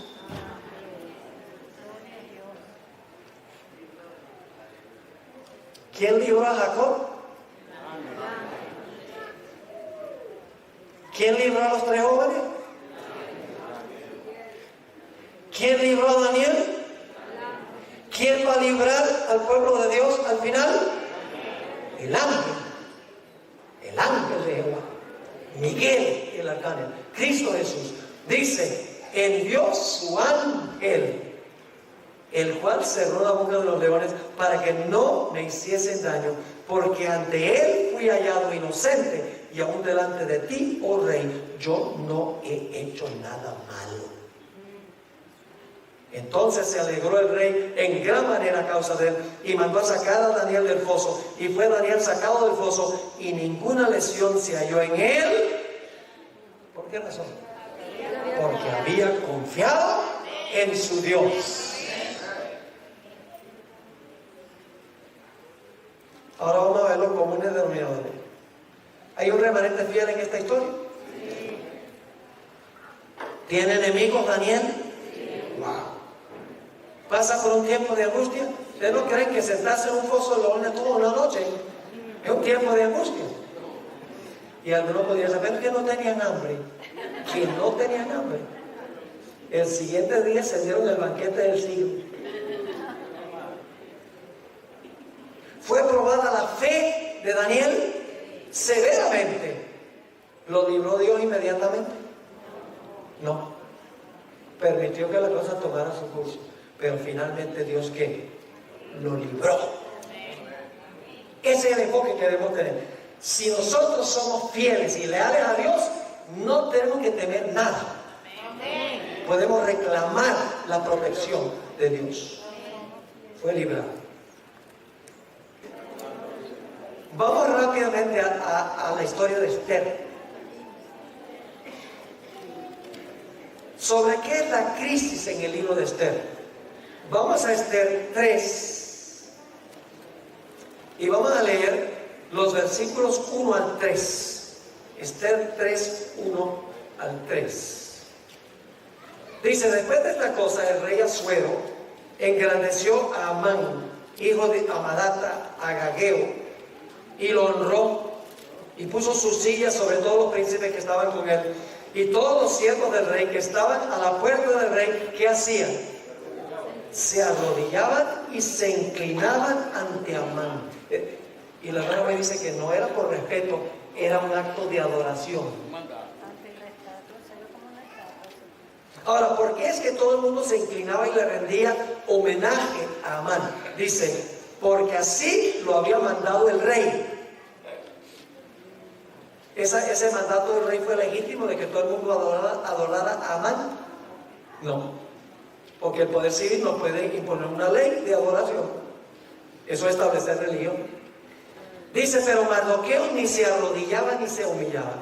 ¿Quién libró a Jacob? ¿Quién libró a los 3 jóvenes? ¿Quién libró a Daniel? ¿Quién va a librar al pueblo de Dios al final? El ángel de Jehová, Miguel el arcángel, Cristo Jesús. Dice: envió su ángel, el cual cerró la boca de los leones para que no me hiciesen daño, porque ante él fui hallado inocente, y aún delante de ti, oh rey, yo no he hecho nada malo. Entonces se alegró el rey en gran manera a causa de él, y mandó a sacar a Daniel del foso, y fue Daniel sacado del foso, y ninguna lesión se halló en él. ¿Por qué razón? Porque había confiado en su Dios. Ahora vamos a ver los comunes denominadores. ¿Hay un remanente fiel en esta historia? ¿Tiene enemigos Daniel? Wow. ¿Pasa por un tiempo de angustia? ¿Ustedes no creen que sentarse en un foso de leones toda una noche es un tiempo de angustia? Y algunos podrían saber que no tenían hambre. Que no tenían hambre. El siguiente día se dieron el banquete del siglo. Fue probada la fe de Daniel severamente. ¿Lo libró Dios inmediatamente? No. Permitió que la cosa tomara su curso. Pero finalmente Dios, ¿qué? Lo libró. Ese es el enfoque que debemos tener. Si nosotros somos fieles y leales a Dios, no tenemos que temer nada. Podemos reclamar la protección de Dios. Fue librado. Vamos rápidamente a la historia de Esther. ¿Sobre qué es la crisis en el libro de Esther? Vamos a Esther 3 y vamos a leer los versículos 1 al 3. Esther 3, 1 al 3. Dice: después de esta cosa, el rey Asuero engrandeció a Amán, hijo de Amadata, Agageo, y lo honró, y puso su silla sobre todos los príncipes que estaban con él. Y todos los siervos del rey que estaban a la puerta del rey, ¿qué hacían? Se arrodillaban y se inclinaban ante Amán. Y la hermana me dice que no era por respeto, era un acto de adoración. Ahora, ¿por qué es que todo el mundo se inclinaba y le rendía homenaje a Amán? Dice: porque así lo había mandado el rey. ¿Ese mandato del rey fue legítimo de que todo el mundo adorara a Amán? No, porque el poder civil no puede imponer una ley de adoración. Eso es establecer religión. Dice: pero Mardoqueo ni se arrodillaba ni se humillaba.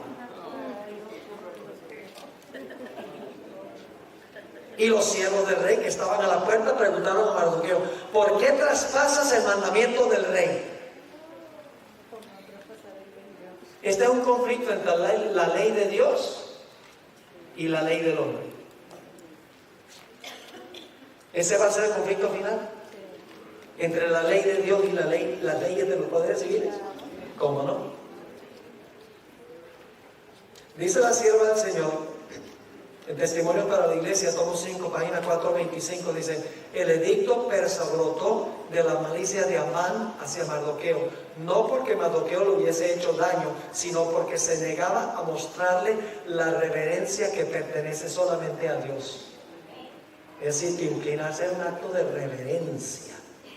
Y los siervos del rey que estaban a la puerta preguntaron a Mardoqueo: ¿por qué traspasas el mandamiento del rey? Este es un conflicto entre la ley de Dios y la ley del hombre. Ese va a ser el conflicto final entre la ley de Dios y las leyes de los poderes civiles. ¿Cómo no? Dice la sierva del Señor, el testimonio para la iglesia, tomo 5, página 425, dice: el edicto persa brotó de la malicia de Amán hacia Mardoqueo, no porque Mardoqueo le hubiese hecho daño, sino porque se negaba a mostrarle la reverencia que pertenece solamente a Dios. Es decir, que inclinarse era un acto de reverencia,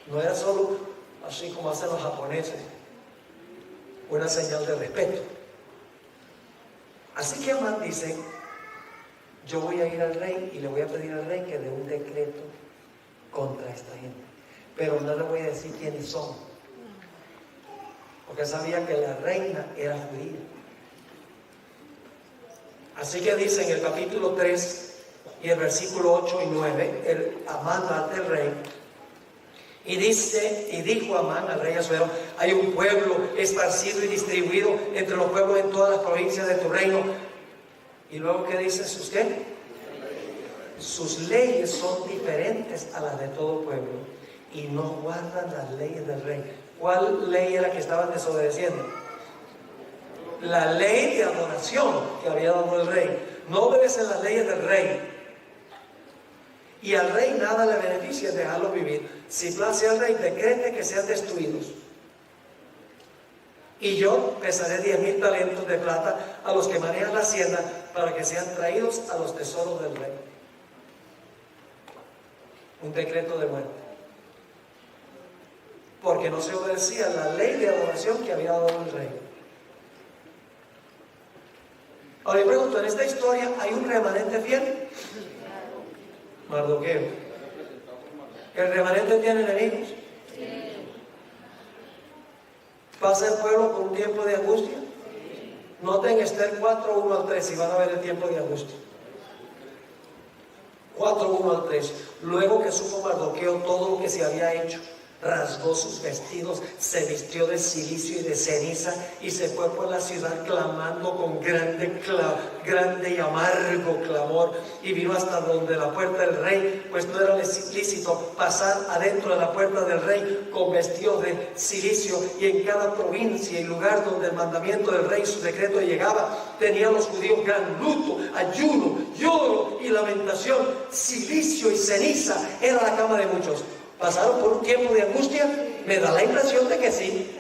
no era solo así como hacen los japoneses, una señal de respeto. Así que Amán dice: yo voy a ir al rey y le voy a pedir al rey que dé un decreto contra esta gente, pero no le voy a decir quiénes son, porque sabía que la reina era judía. Así que dice en el capítulo 3 y el versículo 8 y 9, Amán va ante el rey y dice: y dijo Amán al rey Asuero: hay un pueblo esparcido y distribuido entre los pueblos en todas las provincias de tu reino. Y luego, ¿qué dice? ¿Sus qué? Sus leyes son diferentes a las de todo pueblo y no guardan las leyes del rey. ¿Cuál ley era que estaban desobedeciendo? La ley de adoración que había dado el rey. No obedecen las leyes del rey. Y al rey nada le beneficia dejarlo vivir. Si place al rey, decrete que sean destruidos. Y yo pesaré 10,000 talentos de plata a los que manejan la hacienda para que sean traídos a los tesoros del rey. Un decreto de muerte. Porque no se obedecía la ley de adoración que había dado el rey. Ahora yo pregunto, ¿en esta historia hay un remanente fiel? Mardoqueo. ¿El remanente tiene enemigos? ¿Pasa el pueblo por un tiempo de angustia? Noten Esther 4, 1 al 3 y van a ver el tiempo de angustia. 4, 1 al 3. Luego que supo Mardoqueo todo lo que se había hecho, rasgó sus vestidos, se vistió de cilicio y de ceniza y se fue por la ciudad clamando con grande y amargo clamor, y vino hasta donde la puerta del rey, pues no era lícito pasar adentro de la puerta del rey con vestidos de cilicio, y en cada provincia y lugar donde el mandamiento del rey, su decreto llegaba, tenían los judíos gran luto, ayuno, lloro y lamentación. Cilicio y ceniza era la cama de muchos. ¿Pasaron por un tiempo de angustia? Me da la impresión de que sí.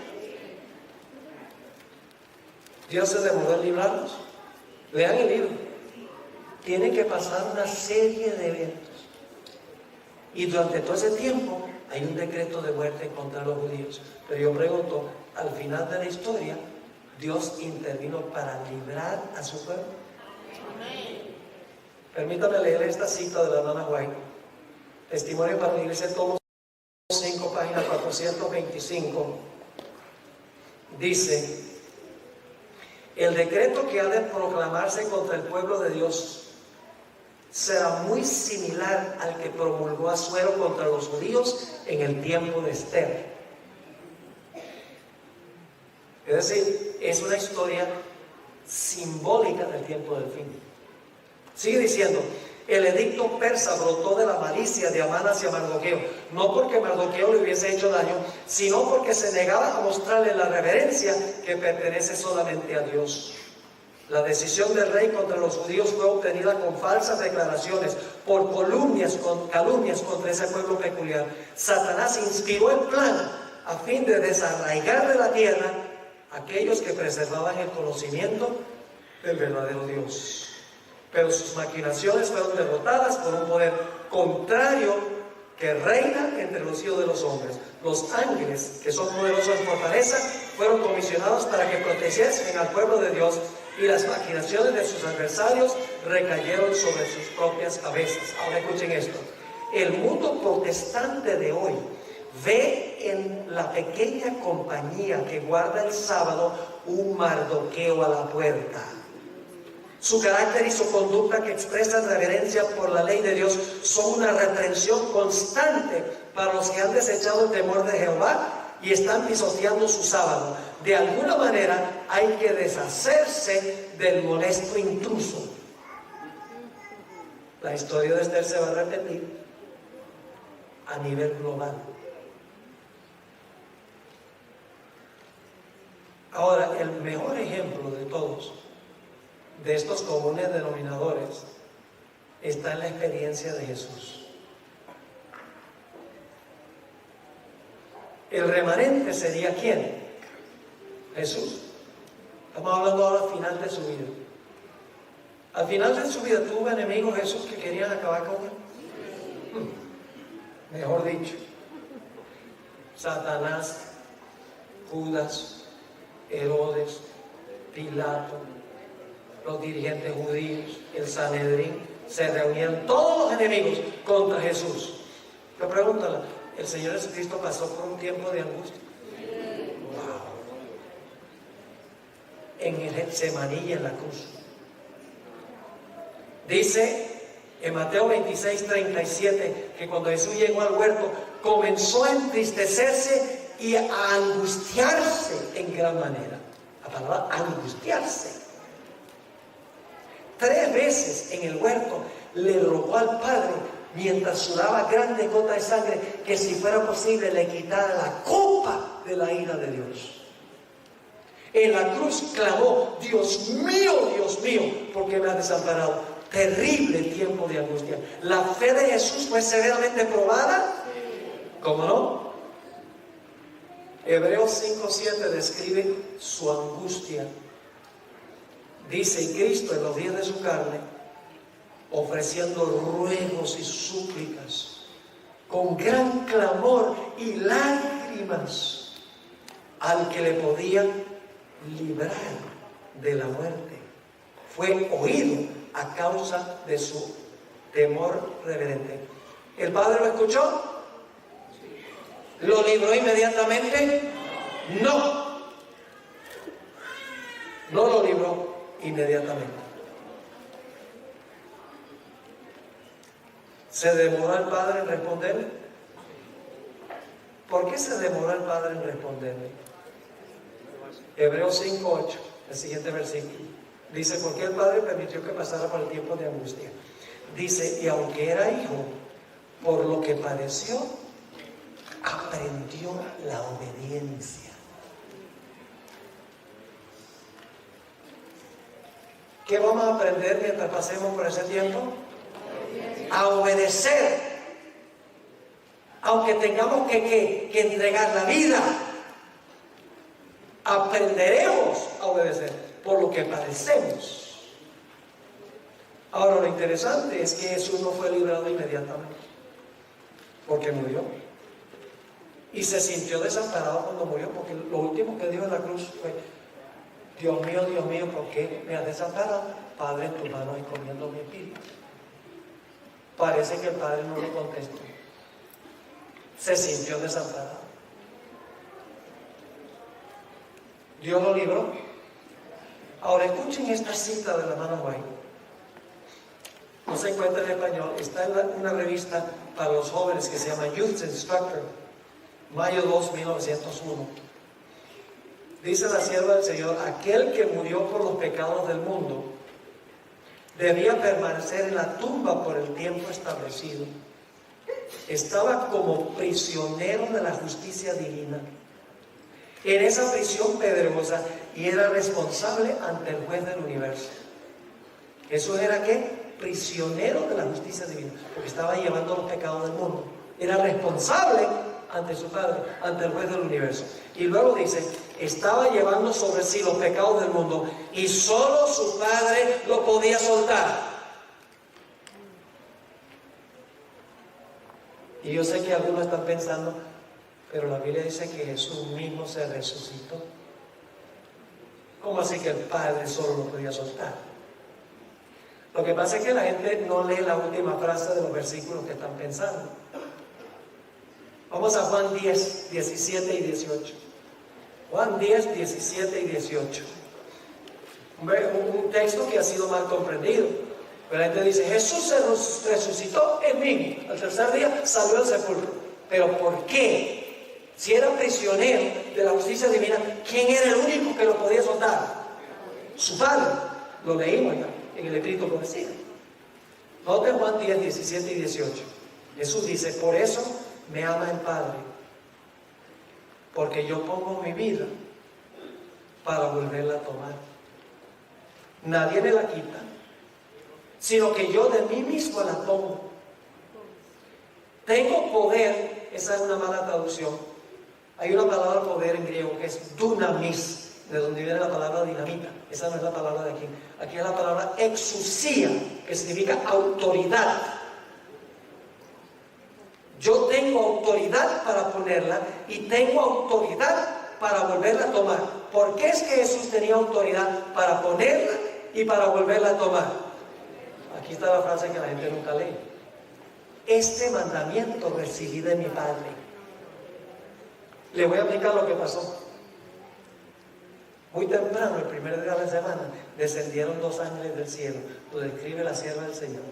Dios se demoró en librarnos. Lean el libro. Tienen que pasar una serie de eventos. Y durante todo ese tiempo hay un decreto de muerte contra los judíos. Pero yo pregunto, al final de la historia, Dios intervino para librar a su pueblo. Permítame leer esta cita de la hermana White. Testimonio para la iglesia, tomo 5, página 425, dice: el decreto que ha de proclamarse contra el pueblo de Dios será muy similar al que promulgó Asuero contra los judíos en el tiempo de Esther. Es decir, es una historia simbólica del tiempo del fin. Sigue diciendo: el edicto persa brotó de la malicia de Amán hacia Mardoqueo, no porque Mardoqueo le hubiese hecho daño, sino porque se negaba a mostrarle la reverencia que pertenece solamente a Dios. La decisión del rey contra los judíos fue obtenida con falsas declaraciones, por calumnias contra ese pueblo peculiar. Satanás inspiró el plan a fin de desarraigar de la tierra a aquellos que preservaban el conocimiento del verdadero Dios. Pero sus maquinaciones fueron derrotadas por un poder contrario que reina entre los hijos de los hombres. Los ángeles, que son poderosos en fortaleza, fueron comisionados para que protegiesen al pueblo de Dios, y las maquinaciones de sus adversarios recayeron sobre sus propias cabezas. Ahora escuchen esto. El mundo protestante de hoy ve en la pequeña compañía que guarda el sábado un Mardoqueo a la puerta. Su carácter y su conducta, que expresan reverencia por la ley de Dios, son una reprensión constante para los que han desechado el temor de Jehová y están pisoteando su sábado. De alguna manera hay que deshacerse del molesto intruso. La historia de Esther se va a repetir a nivel global. Ahora, el mejor ejemplo de todos, de estos comunes denominadores, está en la experiencia de Jesús. El remanente sería ¿quién? Jesús. Estamos hablando ahora al final de su vida. Al final de su vida tuvo enemigos Jesús que querían acabar con él. Mejor dicho, Satanás, Judas, Herodes, Pilato, los dirigentes judíos, el Sanedrín, se reunían todos los enemigos contra Jesús. Pero pregúntale, ¿el Señor Jesucristo pasó por un tiempo de angustia? Wow. En el Getsemaní y en la cruz. Dice en Mateo 26:37 que cuando Jesús llegó al huerto comenzó a entristecerse y a angustiarse en gran manera. La palabra angustiarse. 3 veces en el huerto le rogó al Padre, mientras sudaba grandes gotas de sangre, que si fuera posible le quitara la copa de la ira de Dios. En la cruz clamó: Dios mío, ¿por qué me has desamparado? Terrible tiempo de angustia. ¿La fe de Jesús fue severamente probada? ¿Cómo no? Hebreos 5:7 describe su angustia. Dice: y Cristo en los días de su carne, ofreciendo ruegos y súplicas, con gran clamor y lágrimas, al que le podía librar de la muerte, fue oído a causa de su temor reverente. ¿El Padre lo escuchó? ¿Lo libró inmediatamente? No. No lo libró inmediatamente. ¿Se demoró el Padre en responderle? ¿Por qué se demoró el Padre en responderle? Hebreos 5:8, el siguiente versículo. Dice: ¿por qué el Padre permitió que pasara por el tiempo de angustia? Dice: y aunque era hijo, por lo que padeció, aprendió la obediencia. ¿Qué vamos a aprender mientras pasemos por ese tiempo? A obedecer. Aunque tengamos que entregar la vida, aprenderemos a obedecer por lo que padecemos. Ahora, lo interesante es que Jesús no fue librado inmediatamente, porque murió. Y se sintió desamparado cuando murió, porque lo último que dijo en la cruz fue: Dios mío, ¿por qué me has desamparado? Padre, en tus manos encomiendo mi espíritu. Parece que el Padre no le contestó. Se sintió desamparado. Dios lo libró. Ahora escuchen esta cita de la hermana White. No se encuentra en español, está en una revista para los jóvenes que se llama Youth Instructor, mayo 2, 1901. Dice la sierva del Señor: aquel que murió por los pecados del mundo debía permanecer en la tumba por el tiempo establecido. Estaba como prisionero de la justicia divina en esa prisión pedregosa y era responsable ante el juez del universo. ¿Eso era qué? Prisionero de la justicia divina, porque estaba llevando los pecados del mundo. Era responsable ante su Padre, ante el juez del universo. Y luego dice: estaba llevando sobre sí los pecados del mundo y solo su Padre lo podía soltar. Y yo sé que algunos están pensando: pero la Biblia dice que Jesús mismo se resucitó. ¿Cómo así que el Padre solo lo podía soltar? Lo que pasa es que la gente no lee la última frase de los versículos que están pensando. Vamos a Juan 10, 17 y 18. Juan 10, 17 y 18. un texto que ha sido mal comprendido. Pero la gente dice, Jesús se resucitó en mí. Al tercer día salió del sepulcro. ¿Pero por qué? Si era prisionero de la justicia divina, ¿quién era el único que lo podía soltar? Su Padre. Lo leímos ya en el escrito que decía. Noten Juan 10, 17 y 18. Jesús dice, por eso me ama el Padre, porque yo pongo mi vida para volverla a tomar. Nadie me la quita, sino que yo de mí mismo la tomo. Tengo poder, esa es una mala traducción. Hay una palabra poder en griego que es dunamis, de donde viene la palabra dinamita. Esa no es la palabra de aquí. Aquí es la palabra exousia, que significa autoridad. Yo tengo autoridad para ponerla y tengo autoridad para volverla a tomar. ¿Por qué es que Jesús tenía autoridad para ponerla y para volverla a tomar? Aquí está la frase que la gente nunca lee. Este mandamiento recibí de mi Padre. Le voy a explicar lo que pasó. Muy temprano, el primer día de la semana, descendieron 2 ángeles del cielo. Lo describe la sierva del Señor.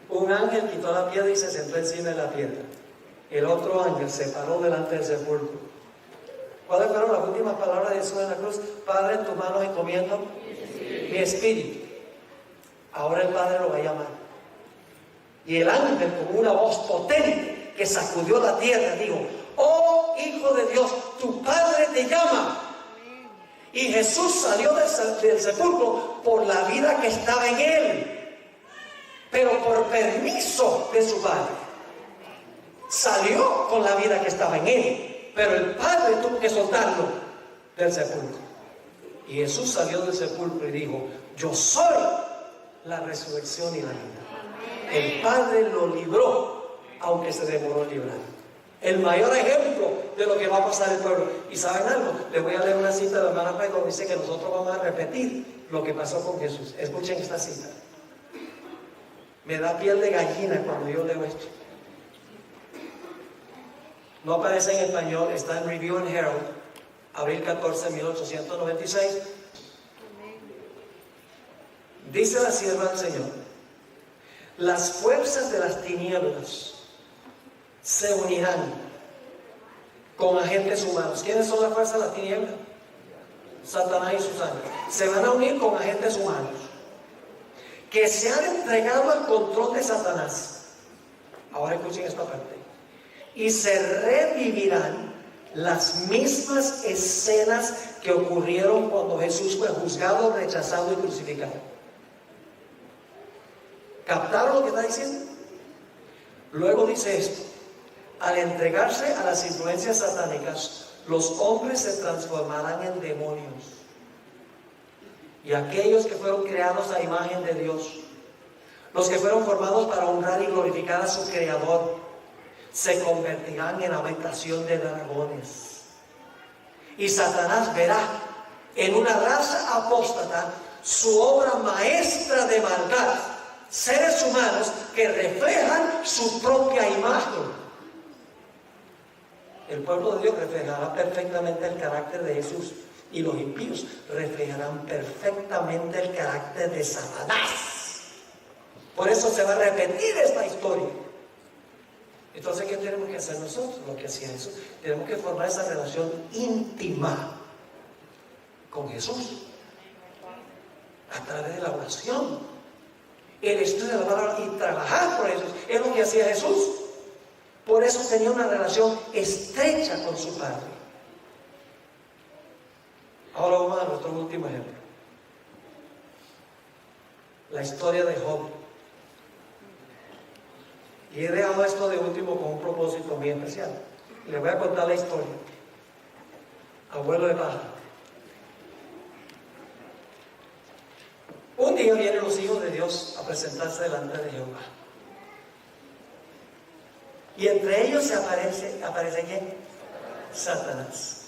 Un ángel quitó la piedra y se sentó encima de la piedra. El otro ángel se paró delante del sepulcro. ¿Cuáles fueron las últimas palabras de Jesús en la cruz? Padre, en tus manos encomiendo mi espíritu. Ahora el Padre lo va a llamar. Y el ángel, con una voz potente que sacudió la tierra, dijo: oh Hijo de Dios, tu Padre te llama. Y Jesús salió del sepulcro por la vida que estaba en él, pero por permiso de su Padre. Salió con la vida que estaba en él, pero el Padre tuvo que soltarlo del sepulcro. Y Jesús salió del sepulcro y dijo: yo soy la resurrección y la vida. El Padre lo libró, aunque se demoró en librar. El mayor ejemplo de lo que va a pasar el pueblo. ¿Y saben algo? Les voy a leer una cita de la hermana Pérez donde dice que nosotros vamos a repetir lo que pasó con Jesús. Escuchen esta cita. Me da piel de gallina cuando yo leo esto. No aparece en español, está en Review and Herald, abril 14, 1896. Dice la sierva del Señor: las fuerzas de las tinieblas se unirán con agentes humanos. ¿Quiénes son las fuerzas de las tinieblas? Satanás y sus ángeles. Se van a unir con agentes humanos que se han entregado al control de Satanás. Ahora escuchen esta parte. Y se revivirán las mismas escenas que ocurrieron cuando Jesús fue juzgado, rechazado y crucificado. ¿Captaron lo que está diciendo? Luego dice esto: al entregarse a las influencias satánicas, los hombres se transformarán en demonios. Y aquellos que fueron creados a imagen de Dios, los que fueron formados para honrar y glorificar a su Creador, se convertirán en habitación de dragones. Y Satanás verá en una raza apóstata su obra maestra de maldad, seres humanos que reflejan su propia imagen. El pueblo de Dios reflejará perfectamente el carácter de Jesús, y los impíos reflejarán perfectamente el carácter de Satanás. Por eso se va a repetir esta historia. Entonces, ¿qué tenemos que hacer nosotros? Lo que hacía Jesús. Tenemos que formar esa relación íntima con Jesús a través de la oración, el estudio de la palabra y trabajar por Jesús. Es lo que hacía Jesús. Por eso tenía una relación estrecha con su Padre. Ahora vamos a nuestro último ejemplo. La historia de Job. Y he dejado esto de último con un propósito muy especial. Les voy a contar la historia. Abuelo de paja. Un día vienen los hijos de Dios a presentarse delante de Jehová. Y entre ellos aparece ¿quién? Satanás.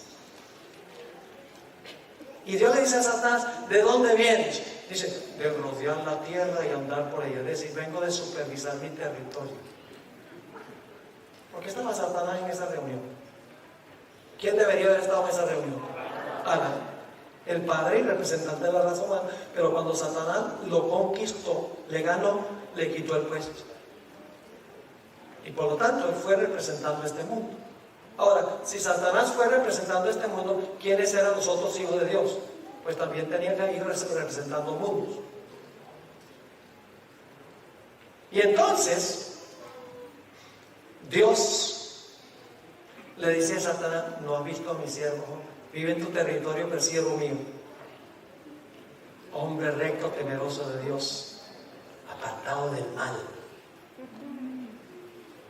Y Dios le dice a Satanás: ¿de dónde vienes? Dice: de rodear la tierra y andar por ella. Es decir, vengo de supervisar mi territorio. ¿Por qué estaba Satanás en esa reunión? ¿Quién debería haber estado en esa reunión? Ana. el padre y representante de la raza humana, pero cuando Satanás lo conquistó, le ganó, le quitó el puesto. Y por lo tanto, él fue representando este mundo. Ahora, si Satanás fue representando este mundo, ¿quiénes eran los otros hijos de Dios? Pues también tenían que ir representando mundos. Y entonces, Dios le dice a Satanás: no has visto a mi siervo, vive en tu territorio, pero siervo mío, hombre recto, temeroso de Dios, apartado del mal.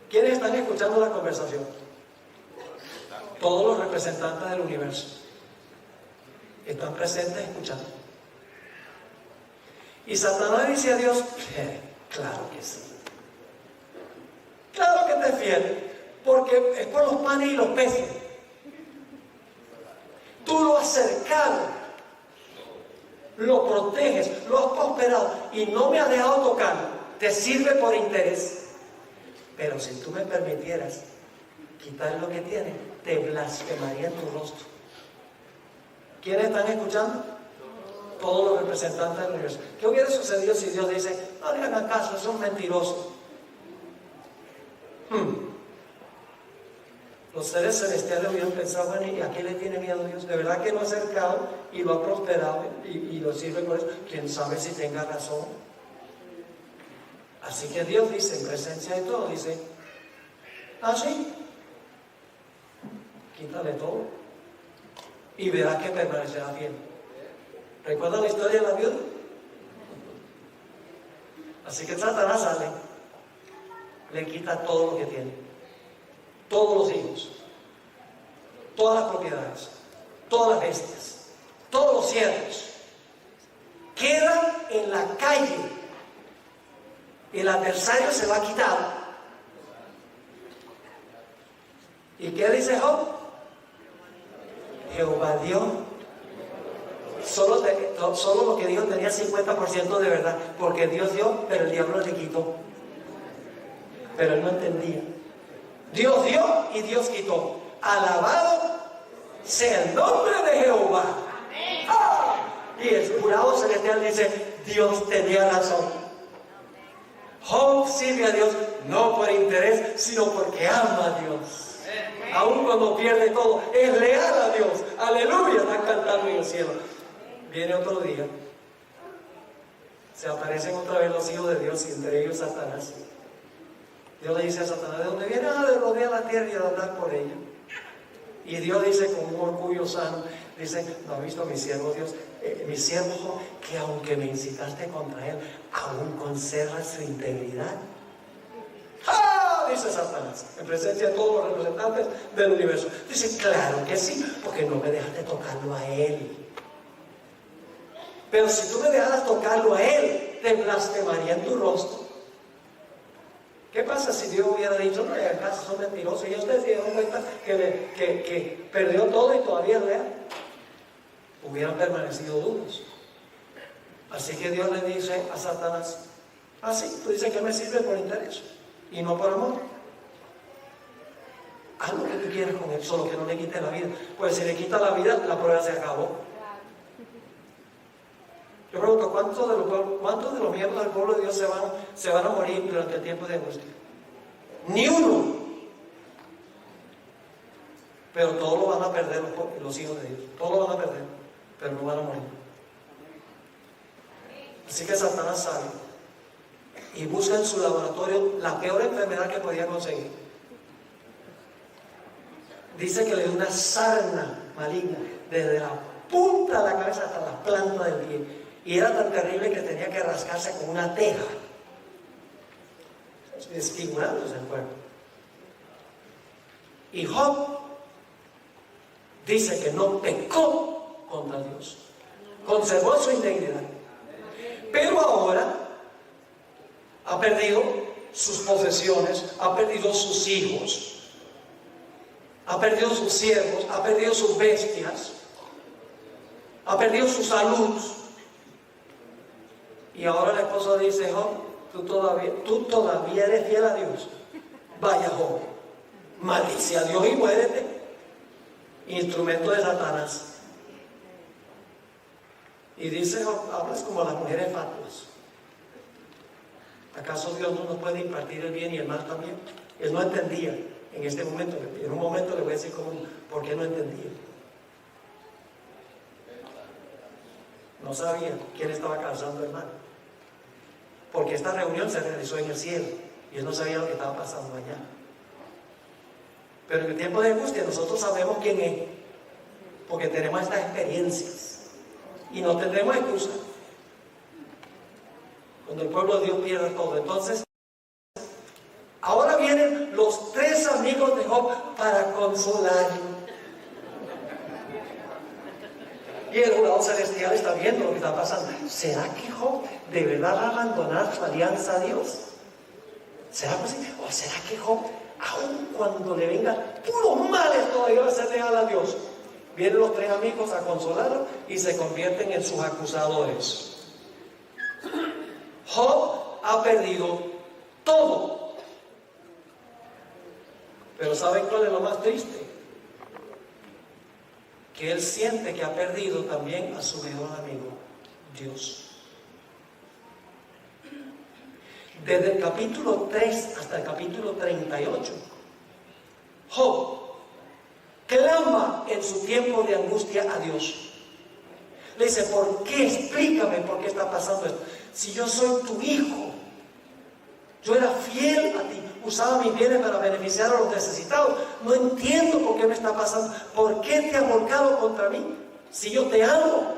¿Quiénes están escuchando la conversación? Todos los representantes del universo están presentes escuchando. Y Satanás dice a Dios: claro que sí, claro que te es fiel, porque es por los panes y los peces. Tú lo has cercado, lo proteges, lo has prosperado y no me has dejado tocarlo. Te sirve por interés. Pero si tú me permitieras quitar lo que tiene, te blasfemaría en tu rostro. ¿Quiénes están escuchando? Todos los representantes del universo. ¿Qué hubiera sucedido si Dios dice: no le hagan caso, son mentirosos? Los seres celestiales hubieran pensado: bueno, ¿y a qué le tiene miedo Dios? De verdad que lo ha acercado y lo ha prosperado y lo sirve por eso. ¿Quién sabe si tenga razón? Así que Dios dice, en presencia de todo, dice: ah, sí, quítale todo y verás que permanecerá fiel. ¿Recuerdan la historia de la viuda? Así que Satanás sale, le quita todo lo que tiene, todos los hijos, todas las propiedades, todas las bestias, todos los siervos. Quedan en la calle. El adversario se va a quitar. ¿Y qué dice Job? Jehová dio. Solo lo que dijo tenía 50% de verdad, porque Dios dio, pero el diablo le quitó. Pero él no entendía. Dios dio y Dios quitó. Alabado sea el nombre de Jehová. ¡Ah! Y el jurado celestial dice: Dios tenía razón. Job sirve a Dios no por interés, sino porque ama a Dios. Aun cuando pierde todo, es leal a Dios. Aleluya, están cantando en el cielo. Viene otro día, se aparecen otra vez los hijos de Dios y entre ellos Satanás. Dios le dice a Satanás: ¿de dónde vienes? De rodear la tierra y de andar por ella. Y Dios dice con un orgullo sano, dice: ¿no has visto a mi siervo Dios? Mi siervo, que aunque me incitaste contra él, aún conserva su integridad. ¡Ah! Dice Satanás, en presencia de todos los representantes del universo. Dice: claro que sí, porque no me dejaste tocarlo a él. Pero si tú me dejaras tocarlo a él, te blasfemaría en tu rostro. ¿Qué pasa si Dios hubiera dicho: no, en casa son mentirosos? Y ustedes se dieron cuenta que perdió todo y todavía es real. Hubieran permanecido duros. Así que Dios le dice a Satanás: ah, sí, tú dices que me sirve por interés y no por amor. Haz lo que tú quieras con él, solo que no le quite la vida. Pues si le quita la vida, la prueba se acabó. Yo pregunto: ¿cuántos de los miembros del pueblo de Dios se van a morir durante el tiempo de angustia? Ni uno. Pero todos lo van a perder los hijos de Dios. Todos lo van a perder, pero no van a morir. Así que Satanás sale y busca en su laboratorio la peor enfermedad que podía conseguir. Dice que le dio una sarna maligna desde la punta de la cabeza hasta la planta del pie. Y era tan terrible que tenía que rascarse con una teja, desfigurándose el cuerpo. Y Job dice que no pecó contra Dios, conservó su integridad. Pero ahora ha perdido sus posesiones, ha perdido sus hijos, ha perdido sus siervos, ha perdido sus bestias, ha perdido su salud. Y ahora la esposa dice: Job, tú todavía eres fiel a Dios. Vaya Job, maldice a Dios y muérete. Instrumento de Satanás. Y dice Job, hablas como las mujeres fatuas. ¿Acaso Dios no nos puede impartir el bien y el mal también? Él no entendía en este momento. En un momento le voy a decir por qué no entendía. No sabía quién estaba causando el mal. Porque esta reunión se realizó en el cielo y él no sabía lo que estaba pasando allá. Pero en el tiempo de angustia nosotros sabemos quién es, porque tenemos estas experiencias y no tendremos excusa. Cuando el pueblo de Dios pierde todo. Entonces, ahora vienen los 3 amigos de Job para consolarlo. Y el jurado celestial está viendo lo que está pasando. ¿Será que Job de verdad va a abandonar su alianza a Dios? ¿Será posible? ¿O será que Job, aun cuando le vengan puros males, todavía va a ser leal a Dios? Vienen los 3 amigos a consolarlo y se convierten en sus acusadores. Job ha perdido todo. Pero ¿saben cuál es lo más triste? Que él siente que ha perdido también a su mejor amigo, Dios. Desde el capítulo 3 hasta el capítulo 38, Job clama en su tiempo de angustia a Dios. Le dice, ¿por qué? Explícame por qué está pasando esto. Si yo soy tu hijo, yo era fiel a ti, usaba mis bienes para beneficiar a los necesitados. No entiendo por qué me está pasando. ¿Por qué te has volcado contra mí? Si yo te amo.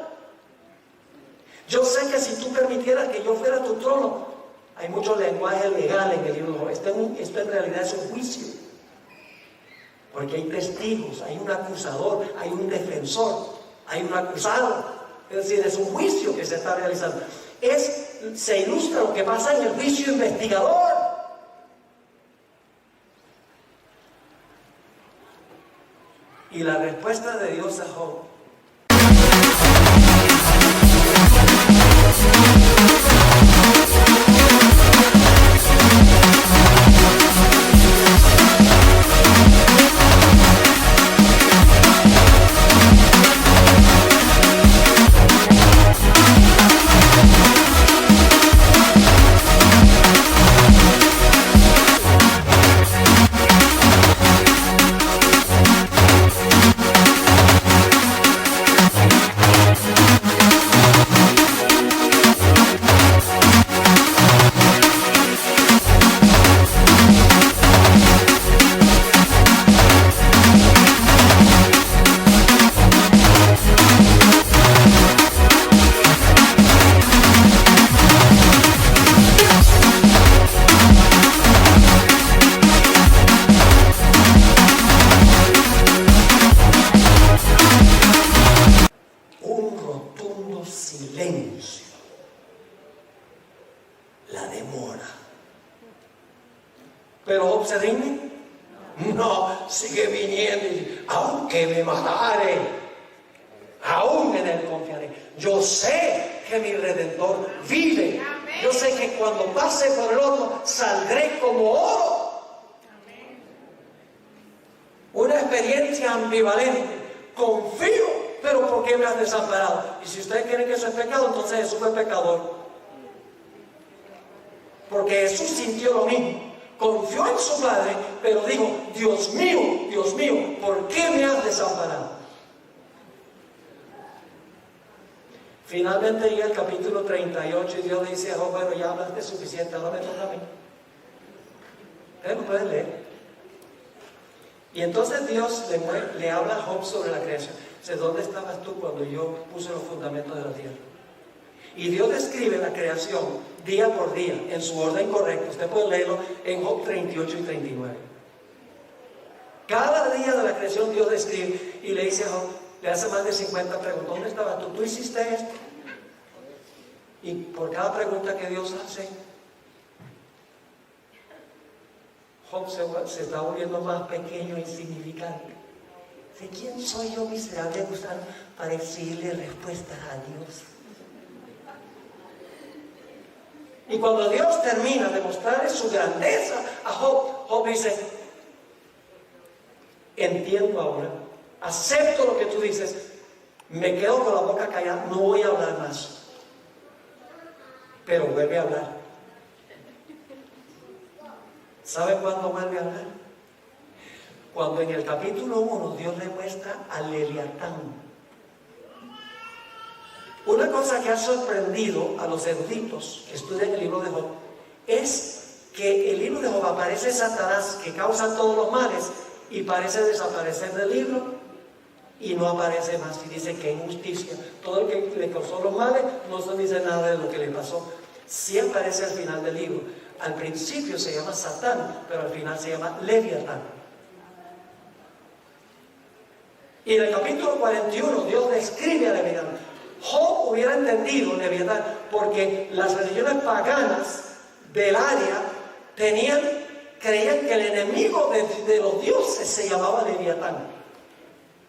Yo sé que si tú permitieras que yo fuera tu trono, hay mucho lenguaje legal en el libro. Esto en realidad es un juicio. Porque hay testigos, hay un acusador, hay un defensor, hay un acusado. Es decir, es un juicio que se está realizando. Se ilustra lo que pasa en el juicio investigador. Y la respuesta de Dios a Job Pero Job se rinde. No, sigue viniendo y aunque me matare, aún en él confiaré. Yo sé que mi Redentor vive. Yo sé que cuando pase por el horno saldré como oro. Una experiencia ambivalente. Confío, pero ¿por qué me has desamparado? Y si ustedes quieren que eso es pecado, entonces Jesús fue pecador. Porque Jesús sintió lo mismo. Confió en su Padre, pero dijo, Dios mío, ¿por qué me has desamparado? Finalmente llega el capítulo 38 y Dios le dice a Job, bueno, ya hablaste suficiente, ahora me toca a mí. Ustedes lo pueden leer. Y entonces Dios le habla a Job sobre la creación. Dice, ¿dónde estabas tú cuando yo puse los fundamentos de la tierra? Y Dios describe la creación día por día, en su orden correcto. Usted puede leerlo en Job 38 y 39. Cada día de la creación Dios describe y le dice a Job, le hace más de 50 preguntas. ¿Dónde estabas tú? ¿Tú hiciste esto? Y por cada pregunta que Dios hace, Job se está volviendo más pequeño e insignificante. ¿De quién soy yo, miserable gusano, para exigirle respuestas a Dios? Y cuando Dios termina de mostrarle su grandeza a Job, Job dice, entiendo ahora, acepto lo que tú dices, Me quedo con la boca callada, no voy a hablar más. Pero vuelve a hablar. ¿Sabe cuándo vuelve a hablar? Cuando en el capítulo 1 Dios le muestra al Leviatán. Una cosa que ha sorprendido a los eruditos que estudian el libro de Job es que el libro de Job aparece Satanás, que causa todos los males, y parece desaparecer del libro y no aparece más. Y dice que injusticia, todo el que le causó los males no se dice nada de lo que le pasó. Sí aparece al final del libro. Al principio se llama Satán, pero al final se llama Leviatán. Y en el capítulo 41 Dios describe a Leviatán. Job hubiera entendido Leviatán, porque las religiones paganas del área creían que el enemigo de los dioses se llamaba Leviatán.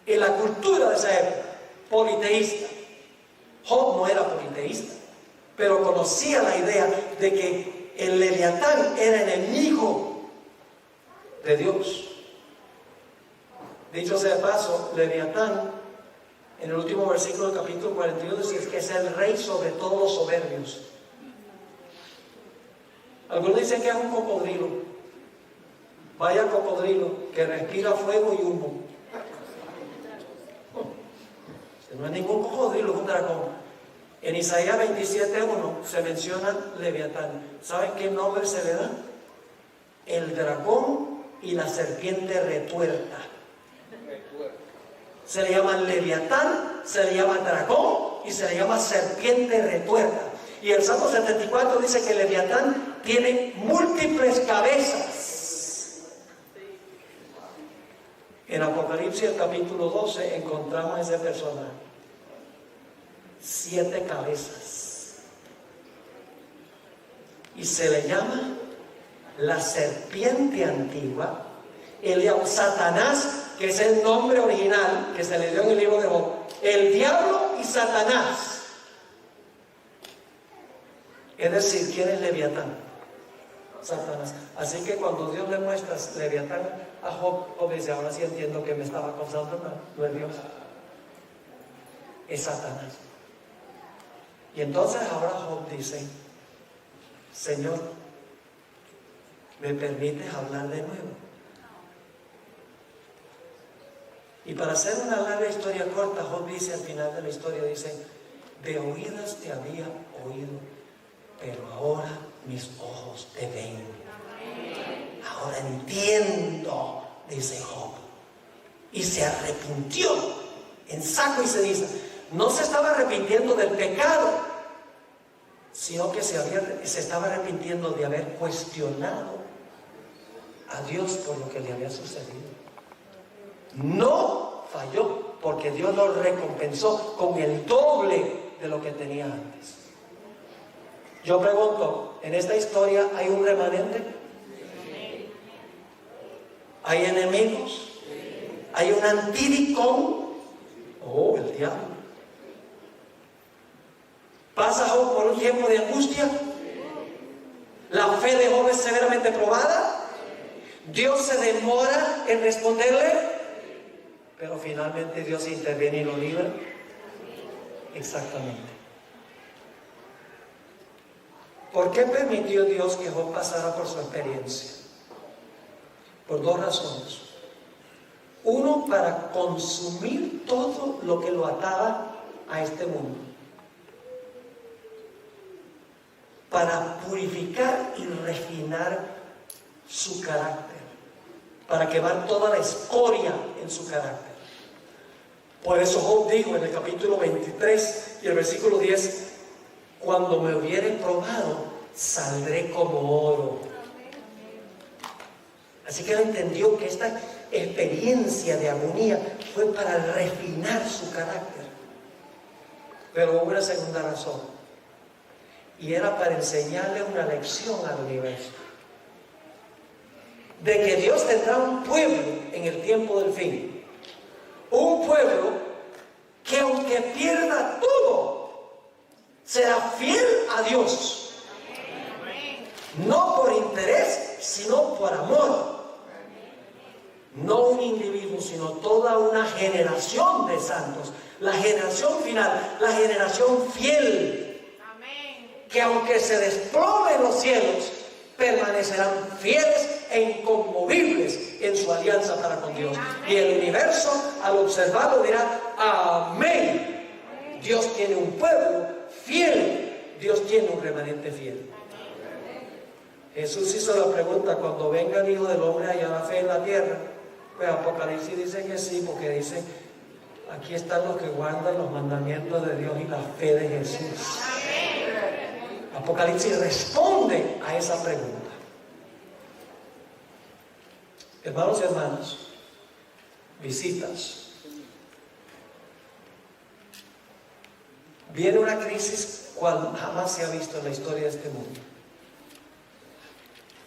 En la cultura de esa época, politeísta. Job no era politeísta, pero conocía la idea de que el Leviatán era enemigo de Dios. Dicho sea de paso, Leviatán, en el último versículo del capítulo 42, dice que es el rey sobre todos los soberbios. Algunos dicen que es un cocodrilo. Vaya cocodrilo que respira fuego y humo. No es ningún cocodrilo, es un dragón. En Isaías 27:1 se menciona Leviatán. ¿Saben qué nombre se le da? El dragón y la serpiente retuerta. Se le llama Leviatán, se le llama dragón y se le llama serpiente retuerta. Y el Salmo 74 dice que Leviatán tiene múltiples cabezas. En Apocalipsis, el capítulo 12, encontramos a ese personaje. 7 cabezas. Y se le llama la serpiente antigua, el diablo, Satanás, que es el nombre original que se le dio en el libro de Job. El diablo y Satanás. Es decir, ¿quién es Leviatán? Satanás. Así que cuando Dios le muestra Leviatán a Job, Job dice, ahora sí entiendo que me estaba causando mal. No es Dios, es Satanás. Y entonces ahora Job dice, Señor, ¿me permites hablar de nuevo? Y para hacer una larga historia corta, Job dice al final de la historia, dice, de oídas te había oído, pero ahora mis ojos te ven. Ahora entiendo, dice Job. Y se arrepintió en saco y ceniza. No se estaba arrepintiendo del pecado, sino que se estaba arrepintiendo de haber cuestionado a Dios por lo que le había sucedido. No falló, porque Dios lo recompensó con el doble de lo que tenía antes. Yo pregunto, ¿en esta historia hay un remanente? ¿Hay enemigos? ¿Hay un antídicon? Oh, el diablo. ¿Pasa Job por un tiempo de angustia? ¿La fe de Job es severamente probada? ¿Dios se demora en responderle? Pero finalmente Dios interviene y lo libra. Exactamente. ¿Por qué permitió Dios que Job pasara por su experiencia? Por 2 razones. Uno, para consumir todo lo que lo ataba a este mundo. Para purificar y refinar su carácter. Para quemar toda la escoria en su carácter. Por eso Job dijo en el capítulo 23 y el versículo 10, cuando me hubiere probado, saldré como oro. Así que él entendió que esta experiencia de agonía fue para refinar su carácter. Pero hubo una segunda razón, y era para enseñarle una lección al universo. De que Dios tendrá un pueblo en el tiempo del fin. Un pueblo que aunque pierda todo, será fiel a Dios. No por interés, sino por amor. No un individuo, sino toda una generación de santos La generación final, la generación fiel. Amén. Que aunque se desplomen los cielos, permanecerán fieles e inconmovibles en su alianza para con Dios. Y el universo, al observarlo, dirá: amén. Dios tiene un pueblo fiel. Dios tiene un remanente fiel. Jesús hizo la pregunta: cuando venga el Hijo del Hombre, ¿hallará la fe en la tierra? Pues Apocalipsis dice que sí, porque dice: aquí están los que guardan los mandamientos de Dios y la fe de Jesús. Apocalipsis responde a esa pregunta. Hermanos y hermanas, visitas. Viene una crisis cual jamás se ha visto en la historia de este mundo.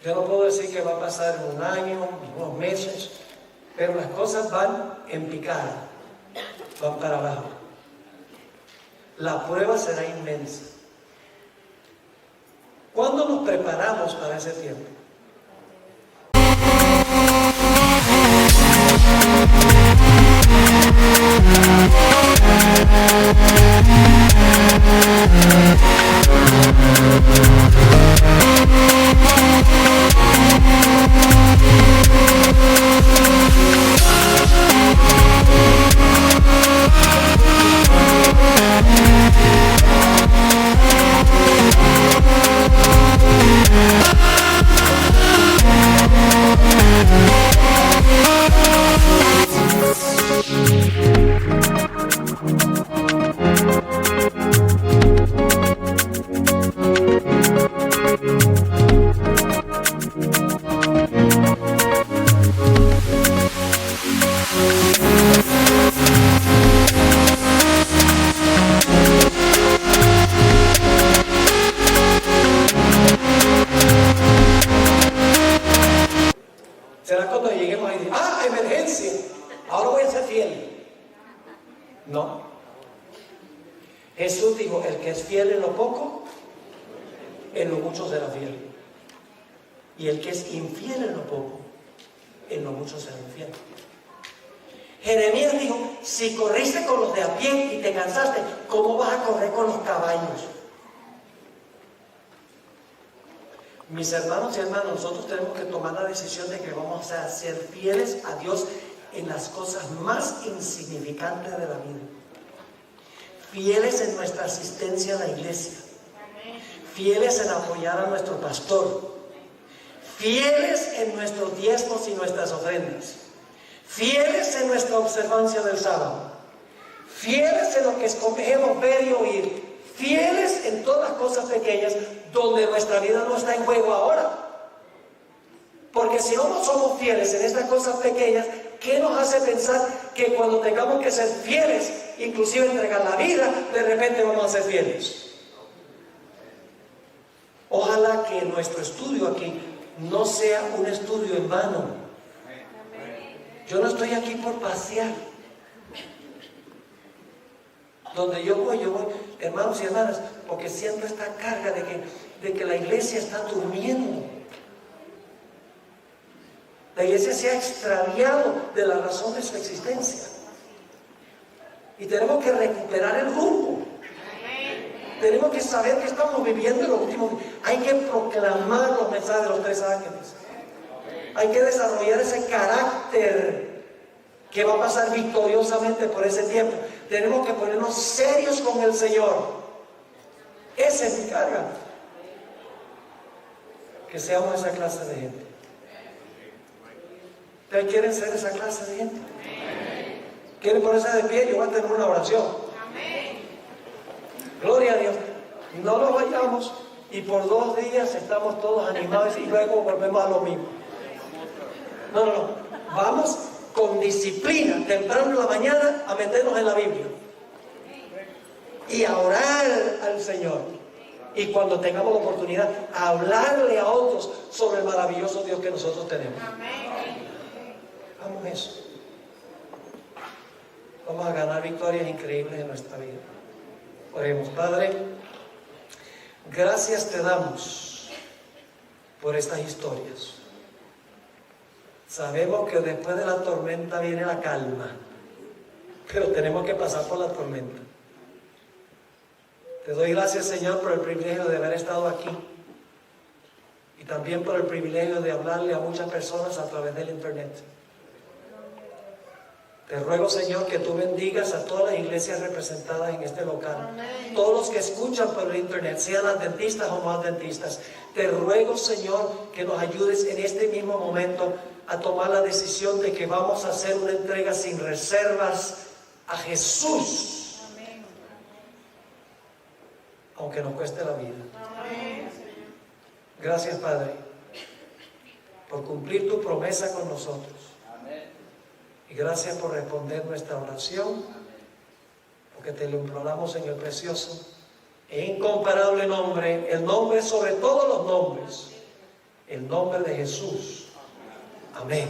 Yo no puedo decir que va a pasar en un año, en unos meses, pero las cosas van en picada, van para abajo. La prueba será inmensa. ¿Cuándo nos preparamos para ese tiempo? Será cuando lleguemos ahí y decir: ¡ah, emergencia! Ahora voy a ser fiel. No. Jesús dijo: el que es fiel en lo poco, en lo mucho será fiel. Y el que es infiel en lo poco, en lo mucho será infiel. Jeremías dijo: si corriste con los de a pie y te cansaste, ¿cómo vas a correr con los caballos? Mis hermanos y hermanas, nosotros tenemos que tomar la decisión de que vamos a ser fieles a Dios en las cosas más insignificantes de la vida. Fieles en nuestra asistencia a la iglesia. Fieles en apoyar a nuestro pastor. Fieles en nuestros diezmos y nuestras ofrendas. Fieles en nuestra observancia del sábado. Fieles en lo que escogemos ver y oír. Fieles en todas las cosas pequeñas donde nuestra vida no está en juego ahora. Porque si no somos fieles en estas cosas pequeñas, ¿qué nos hace pensar que cuando tengamos que ser fieles, inclusive entregar la vida, de repente vamos a ser fieles? Ojalá que nuestro estudio aquí no sea un estudio en vano. Yo no estoy aquí por pasear. Donde yo voy, hermanos y hermanas, porque siento esta carga de que la iglesia está durmiendo. La iglesia se ha extraviado de la razón de su existencia. Y tenemos que recuperar el rumbo. Tenemos que saber que estamos viviendo en los últimos días. Hay que proclamar los mensajes de los 3 ángeles. Hay que desarrollar ese carácter que va a pasar victoriosamente por ese tiempo. Tenemos que ponernos serios con el Señor. Esa es mi carga. Que seamos esa clase de gente. ¿Ustedes quieren ser esa clase de gente? ¿Quieren ponerse de pie? Yo voy a tener una oración. Gloria a Dios. No nos vayamos y por 2 días estamos todos animados y luego volvemos a lo mismo. No. Vamos con disciplina, temprano en la mañana, a meternos en la Biblia y a orar al Señor, y cuando tengamos la oportunidad, a hablarle a otros sobre el maravilloso Dios que nosotros tenemos. Vamos a eso. Vamos a ganar victorias increíbles en nuestra vida. Oremos. Padre, gracias te damos por estas historias. Sabemos que después de la tormenta viene la calma. pero tenemos que pasar por la tormenta. Te doy gracias, Señor, por el privilegio de haber estado aquí y también por el privilegio de hablarle a muchas personas a través del internet. Te ruego, Señor, que tú bendigas a todas las iglesias representadas en este local. Todos los que escuchan por el internet, sean adventistas o no adventistas. Te ruego, Señor, que nos ayudes en este mismo momento a tomar la decisión de que vamos a hacer una entrega sin reservas a Jesús. Aunque nos cueste la vida. Gracias, Padre, por cumplir tu promesa con nosotros. Y gracias por responder nuestra oración, porque te lo imploramos en el precioso e incomparable nombre, el nombre sobre todos los nombres, el nombre de Jesús. Amén.